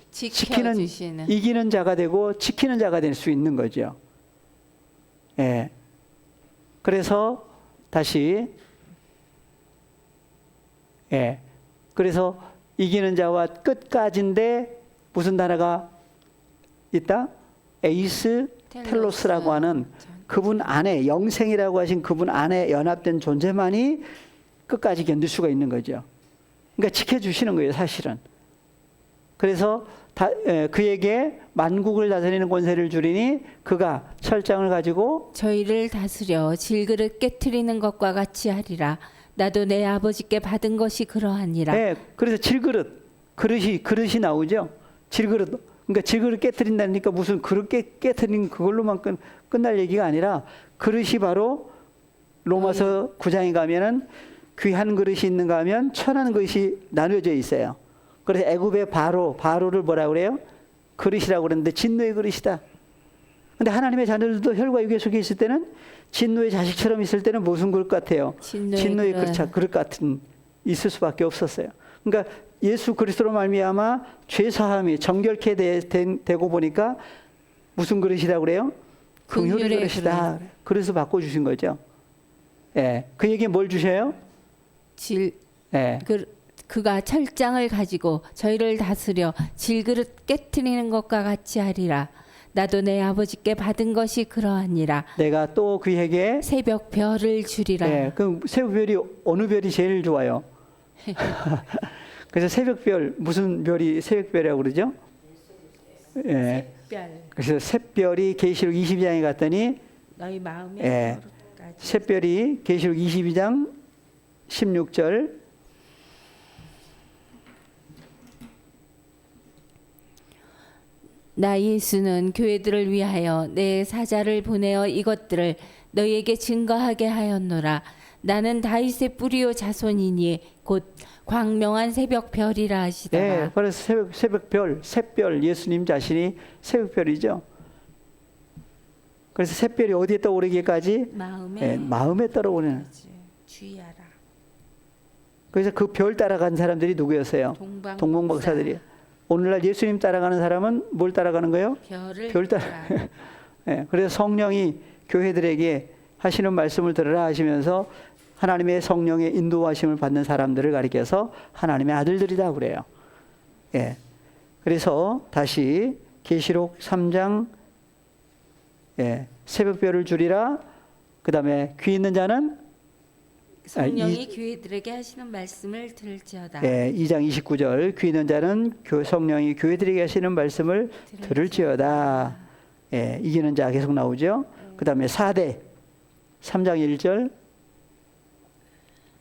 지켜주시는. 이기는 자가 되고 지키는 자가 될 수 있는 거죠. 예. 그래서 다시 예. 그래서 이기는 자와 끝까지인데 무슨 단어가 있다? 에이스 텔로스라고 하는 그분 안에 영생이라고 하신 그분 안에 연합된 존재만이 끝까지 견딜 수가 있는 거죠. 그러니까 지켜주시는 거예요, 사실은. 그래서 그에게 만국을 다스리는 권세를 주리니 그가 철장을 가지고 저희를 다스려 질그릇 깨트리는 것과 같이 하리라. 나도 내 아버지께 받은 것이 그러하니라. 네, 그래서 그릇이 나오죠. 질그릇. 그러니까 질그릇 깨트린다니까 무슨 그릇 깨트린 그걸로만 끝날 얘기가 아니라 그릇이 바로 로마서 9장에 가면은 귀한 그릇이 있는가 하면 천한 그릇이 나누어져 있어요. 그래서 애굽의 바로를 뭐라 그래요? 그릇이라고 그러는데 진노의 그릇이다. 근데 하나님의 자녀들도 혈과 육의 속에 있을 때는 진노의 자식처럼 있을 때는 무슨 그릇 같아요? 진노의 그릇 같은 있을 수밖에 없었어요. 그러니까 예수 그리스도로 말미암아 죄 사함이 정결케 되고 보니까 무슨 그릇이라고 그래요? 긍휼의 그릇이다. 그래서 바꿔 주신 거죠. 예, 그에게 뭘 주셔요? 예. 그가 철장을 가지고 저희를 다스려 질그릇 깨트리는 것과 같이 하리라. 나도 내 아버지께 받은 것이 그러하니라. 내가 또 그에게 새벽 별을 주리라. 네, 그럼 새벽별이 어느 별이 제일 좋아요? 그래서 새벽별 무슨 별이 새벽별이라고 그러죠? 예. 별. 그래서 샛별이 계시록 22장에 갔더니 너희 마음의 예. 거룩까지. 샛별이 계시록 22장 16절 나 예수는 교회들을 위하여 내 사자를 보내어 이것들을 너희에게 증거하게 하였노라. 나는 다윗의 뿌리요 자손이니 곧 광명한 새벽 별이라 하시더라. 네, 그래서 새벽별, 샛별 예수님 자신이 새벽별이죠. 그래서 샛별이 어디에 떠오르기까지? 마음에 떠오르는. 주의하라. 그래서 그 별 따라간 사람들이 누구였어요? 동방박사들이요. 오늘날 예수님 따라가는 사람은 뭘 따라가는 거예요? 별 따라. 네, 그래서 성령이 교회들에게 하시는 말씀을 들으라 하시면서 하나님의 성령의 인도하심을 받는 사람들을 가리켜서 하나님의 아들들이다 그래요. 예. 그래서 다시 계시록 3장 예, 새벽별을 주리라. 그다음에 귀 있는 자는 성령이 교회들에게 하시는 말씀을 들을지어다. 예, 2장 29절 귀 있는 자는 성령이 교회들에게 하시는 말씀을 들을지어다. 예, 이기는 자 계속 나오죠. 그다음에 4대 3장 1절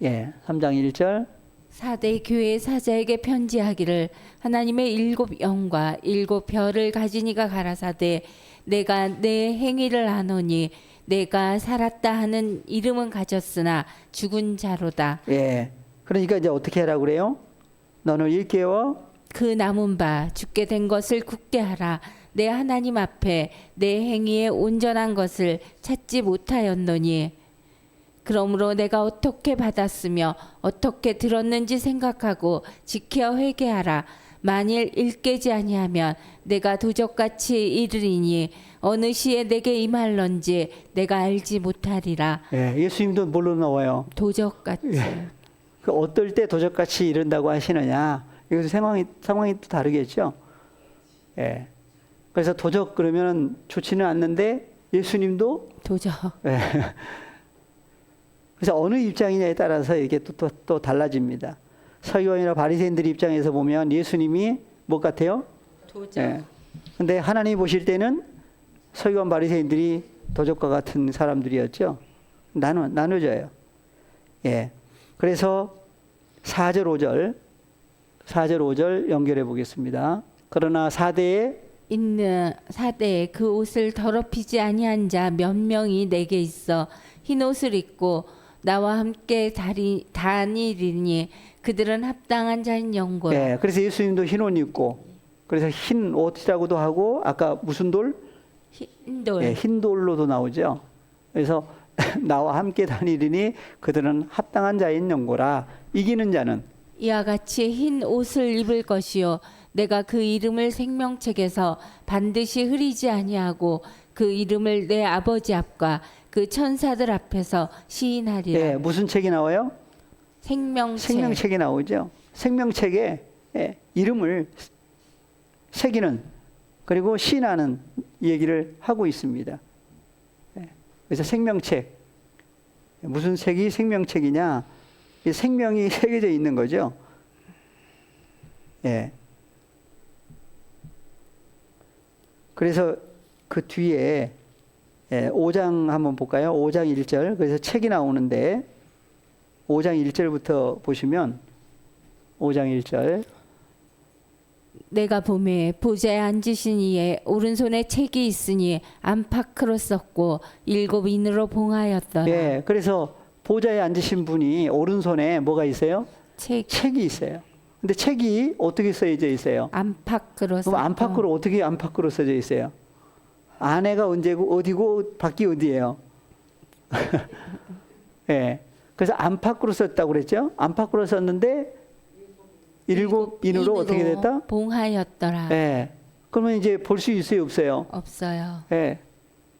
예, 3장 1절 4대 교회 사자에게 편지하기를 하나님의 7 영과 7 별을 가진 이가 가라사대 내가 내 행위를 아노니 내가 살았다 하는 이름은 가졌으나 죽은 자로다. 예. 그러니까 이제 어떻게 하라고 그래요? 너는 일깨워 그 남은 바 죽게 된 것을 굳게 하라. 내 하나님 앞에 내 행위에 온전한 것을 찾지 못하였노니 그러므로 내가 어떻게 받았으며 어떻게 들었는지 생각하고 지켜 회개하라. 만일 일깨지 아니하면 내가 도적같이 이르리니 어느 시에 내게 임할런지 내가 알지 못하리라. 예, 예수님도 뭘로 나와요? 도적같이. 예. 그 어떨 때 도적같이 이른다고 하시느냐? 여기서 상황이 또 다르겠죠. 예. 그래서 도적 그러면 좋지는 않는데 예수님도 도적. 예. 그래서 어느 입장이냐에 따라서 이게 또 달라집니다. 서기관이나 바리새인들 입장에서 보면 예수님이 뭐 같아요? 도적. 예. 근데 하나님 보실 때는 서기관 바리새인들이 도적과 같은 사람들이었죠. 나눠져요. 예. 그래서 4절 5절 연결해 보겠습니다. 그러나 4대에 있는 사대에 그 옷을 더럽히지 아니한 자 몇 명이 내게 있어 흰 옷을 입고 나와 함께 다니리니 그들은 합당한 자인 영고라. 예, 그래서 예수님도 흰 옷 입고 그래서 흰 옷이라고도 하고 아까 무슨 돌? 흰돌. 예, 흰 돌로도 나오죠. 그래서 나와 함께 다니리니 그들은 합당한 자인 영고라. 이기는 자는 이와 같이 흰 옷을 입을 것이요 내가 그 이름을 생명책에서 반드시 흐리지 아니하고 그 이름을 내 아버지 앞과 그 천사들 앞에서 시인하리라. 예, 무슨 책이 나와요? 생명책. 생명책이 나오죠. 생명책에 예, 이름을 새기는 그리고 시인하는 얘기를 하고 있습니다. 예, 그래서 생명책 무슨 책이 생명책이냐? 이 생명이 새겨져 있는 거죠. 예. 그래서 그 뒤에 5장 한번 볼까요? 5장 1절. 그래서 책이 나오는데 5장 1절부터 보시면 5장 1절. 내가 봄에 보좌에 앉으신 이의 오른손에 책이 있으니 안팎으로 썼고 7 인으로 봉하였더라. 예. 그래서 보좌에 앉으신 분이 오른손에 뭐가 있어요? 책이 있어요. 근데 책이 어떻게 써져 있어요? 안팎으로. 그럼 안팎으로 어떻게 안팎으로 써져 있어요? 안에가 언제고 어디고 밖이 어디예요? 예. 그래서 안팎으로 썼다고 그랬죠? 안팎으로 썼는데 7 인으로 어떻게 됐다? 봉하였더라. 예. 그러면 이제 볼 수 있어요, 없어요? 없어요. 예.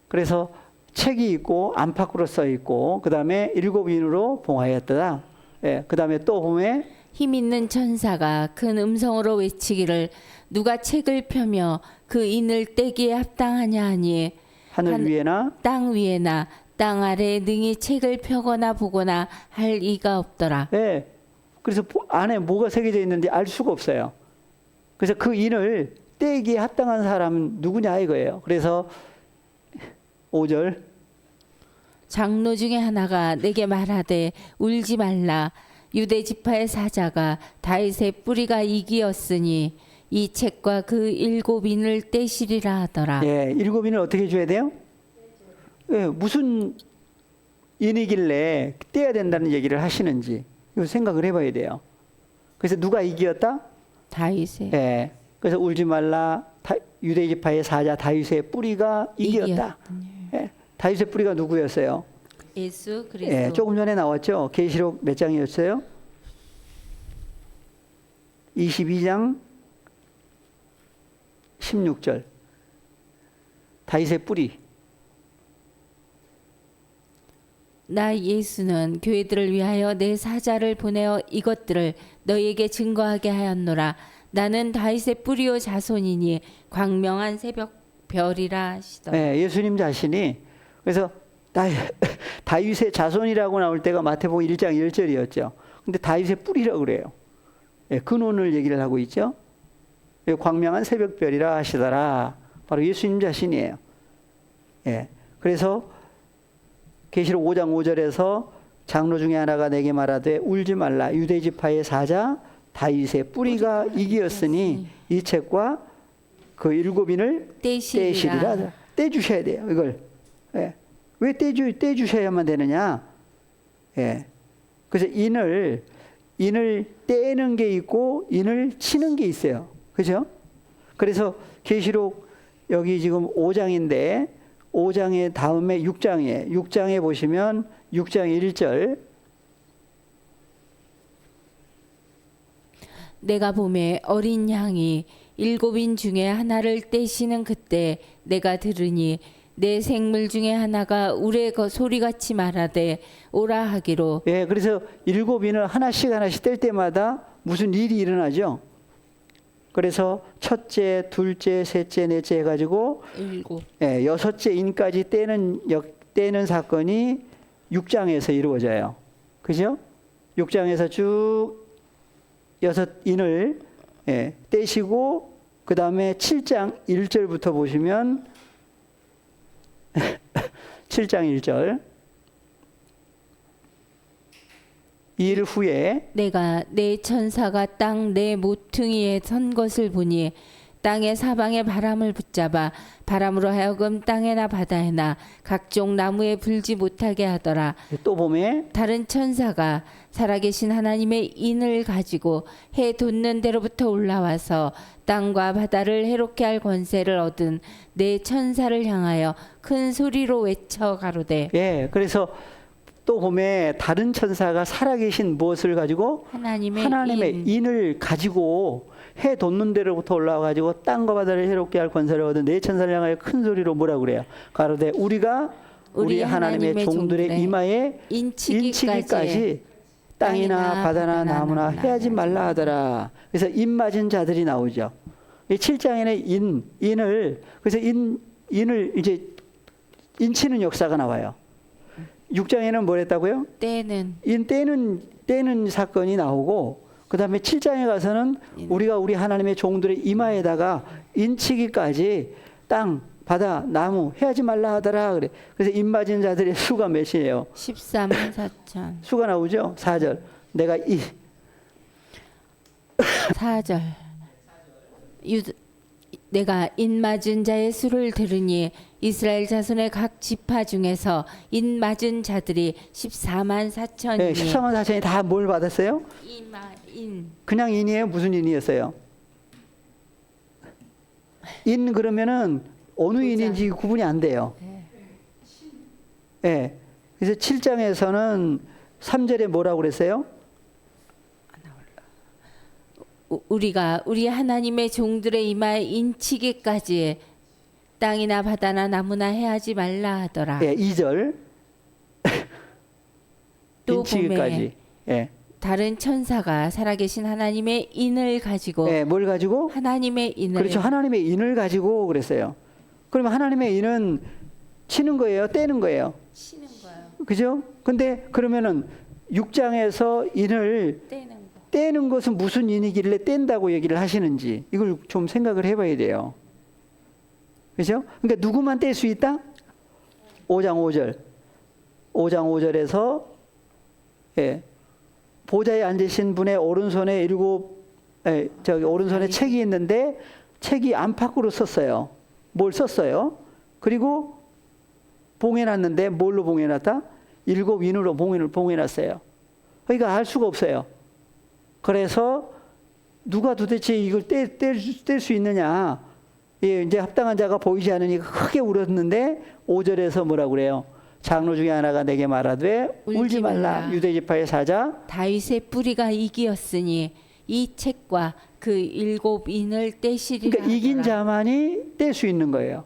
그래서 책이 있고 안팎으로 써 있고 그다음에 7 인으로 봉하였더라. 예. 그다음에 또 보면 힘 있는 천사가 큰 음성으로 외치기를 누가 책을 펴며 그 인을 떼기에 합당하냐 하니 하늘 위에나 땅 위에나 땅 아래에 능히 책을 펴거나 보거나 할 이가 없더라. 예. 그래서 안에 뭐가 새겨져 있는지 알 수가 없어요. 그래서 그 인을 떼기에 합당한 사람은 누구냐 이거예요. 그래서 5절 장로 중에 하나가 내게 말하되 울지 말라. 유대 지파의 사자가 다윗의 뿌리가 이기었으니 이 책과 그 7 인을 떼시리라 하더라. 예, 7 인을 어떻게 줘야 돼요? 예, 무슨 인이길래 떼야 된다는 얘기를 하시는지 이거 생각을 해봐야 돼요. 그래서 누가 이기었다? 다윗의. 예, 그래서 울지 말라. 유대 지파의 사자 다윗의 뿌리가 이기었다. 예, 다윗의 뿌리가 누구였어요? 예수 그리스도. 예, 조금 전에 나왔죠. 계시록 몇 장이었어요? 22장 16절. 다윗의 뿌리. 나 예수는 교회들을 위하여 내 사자를 보내어 이것들을 너희에게 증거하게 하였노라. 나는 다윗의 뿌리요 자손이니 광명한 새벽 별이라 하시더라. 예, 예수님 자신이 그래서 다윗의 자손이라고 나올 때가 마태복음 1장 1절이었죠. 근데 다윗의 뿌리라고 그래요. 예, 근원을 얘기를 하고 있죠. 예, 광명한 새벽별이라 하시더라. 바로 예수님 자신이에요. 예, 그래서 계시록 5장 5절에서 장로 중에 하나가 내게 말하되 울지 말라. 유대 지파의 사자 다윗의 뿌리가 이기었으니 이 책과 그 7 인을 떼시리라. 떼주셔야 돼요. 이걸. 예. 왜 떼주셔야만 되느냐? 예. 그래서 인을 떼는 게 있고 인을 치는 게 있어요. 그죠? 그래서 계시록 여기 지금 5장인데 5장의 다음에 6장에 보시면 6장 1절 내가 봄에 어린 양이 7 인 중에 하나를 떼시는 그때 내가 들으니 내 생물 중에 하나가 우레 소리같이 말하되 오라 하기로. 예, 그래서 7 인을 하나씩 뗄 때마다 무슨 일이 일어나죠. 그래서 첫째, 둘째, 셋째, 넷째 해가지고 7. 예, 6째 인까지 떼는 사건이 6장에서 이루어져요. 그죠? 6장에서 쭉 6 인을 예, 떼시고 그 다음에 7장 1절부터 보시면 7장 1절 일 후에 내가 내 천사가 땅 내 모퉁이에 선 것을 보니 땅의 사방에 바람을 붙잡아 바람으로 하여금 땅에나 바다에나 각종 나무에 불지 못하게 하더라. 또 보면 다른 천사가 살아계신 하나님의 인을 가지고 해 돋는 데로부터 올라와서 땅과 바다를 해롭게 할 권세를 얻은 내 천사를 향하여 큰 소리로 외쳐 가로되 예, 그래서 또 보면 다른 천사가 살아계신 무엇을 가지고 하나님의 인. 인을 가지고 해 돋는 데로부터 올라와 가지고 땅과 바다를 해롭게 할 권세를 얻은 네 천사를 향하여 큰 소리로 뭐라 그래요? 가로되 우리가 우리 하나님의 종들의 이마에 인치기까지 땅이나 바다나 나무나 해하지 말라 하더라. 그래서 인 맞은 자들이 나오죠. 이 7장에는 인을 그래서 인을 이제 인치는 역사가 나와요. 6장에는 뭘 했다고요? 때는 떼는 사건이 나오고 그다음에 7장에 가서는 우리가 우리 하나님의 종들의 이마에다가 인치기까지 땅, 바다, 나무 해하지 말라 하더라. 그래. 그래서 인 맞은 자들의 수가 몇이에요? 14만 4천. 수가 나오죠? 4절. 내가 4절. 내가 인 맞은 자의 수를 들으니 이스라엘 자손의 각 지파 중에서 인 맞은 자들이 14만 4천이니 네, 14만 4천이 다 뭘 받았어요? 인. 그냥 인이에요? 무슨 인이었어요? 인 그러면은 어느 인인지 구분이 안 돼요. 네. 그래서 7장에서는 3절에 뭐라고 그랬어요? 우리가 우리 하나님의 종들의 이마에 인치기까지 땅이나 바다나 나무나 해하지 말라 하더라. 예, 2절. 또 인치기까지. 예. 다른 천사가 살아계신 하나님의 인을 가지고 예, 뭘 가지고? 하나님의 인을 그렇죠. 하나님의 인을 가지고 그랬어요. 그러면 하나님의 인은 치는 거예요? 떼는 거예요? 치는 거예요. 그죠? 근데 그러면은 6장에서 인을 떼는 것은 무슨 인이길래 뗀다고 얘기를 하시는지 이걸 좀 생각을 해봐야 돼요. 그죠? 그러니까 누구만 뗄 수 있다? 5장 5절. 5장 5절에서 예, 보좌에 앉으신 분의 오른손에 오른손에 책이 있는데 책이 안팎으로 썼어요. 뭘 썼어요? 그리고 봉해놨는데 뭘로 봉해놨다? 7인으로 봉해놨어요. 그러니까 알 수가 없어요. 그래서 누가 도대체 이걸 뗄 수 있느냐? 예, 이제 합당한 자가 보이지 않으니까 크게 울었는데 5절에서 뭐라고 그래요? 장로 중에 하나가 내게 말하되 울지 말라. 유대 지파의 사자 다윗의 뿌리가 이기었으니 이 책과 그 7인을 떼시리라. 그러니까 이긴 자만이 뗄 수 있는 거예요.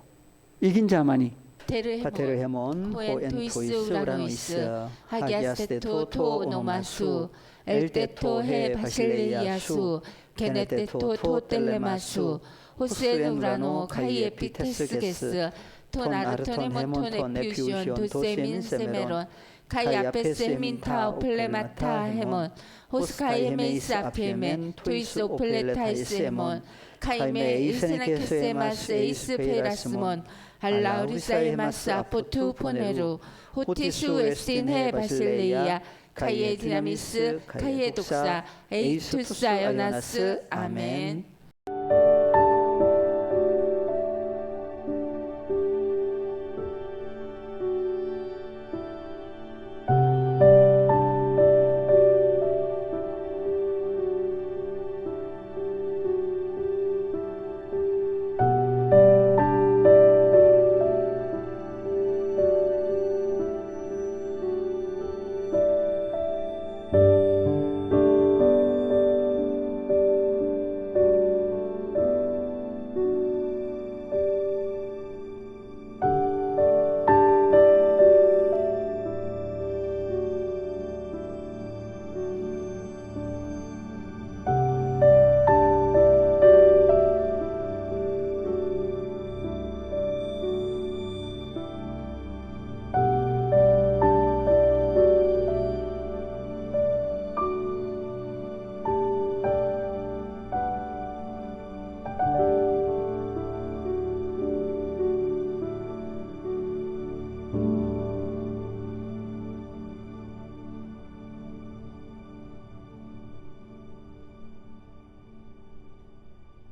이긴 자만이. 파테르 헤몬 포엔토이스 우라노이스 하기아스테토 토 노마수 엘테토 헤 바실레이아수 게네테토 토 텔레마수 호스엔 우라노 카이 에피테스게스 톤 아르톤 헤몬 네퓨시온 도세민 세메론 카이 아페스 헤민타 오플레마타 헤몬 호스카이 헤메이스 아피에멘 토이스 오플레타이스 헤몬 카이메 이스네케스 에마스 에이스 페라스몬 알라우리사이마스 아포투 포네루 호티수 에스틴헤 바실레이아 카이에 디나미스 카이에 독사 에이투스 아요나스 아멘.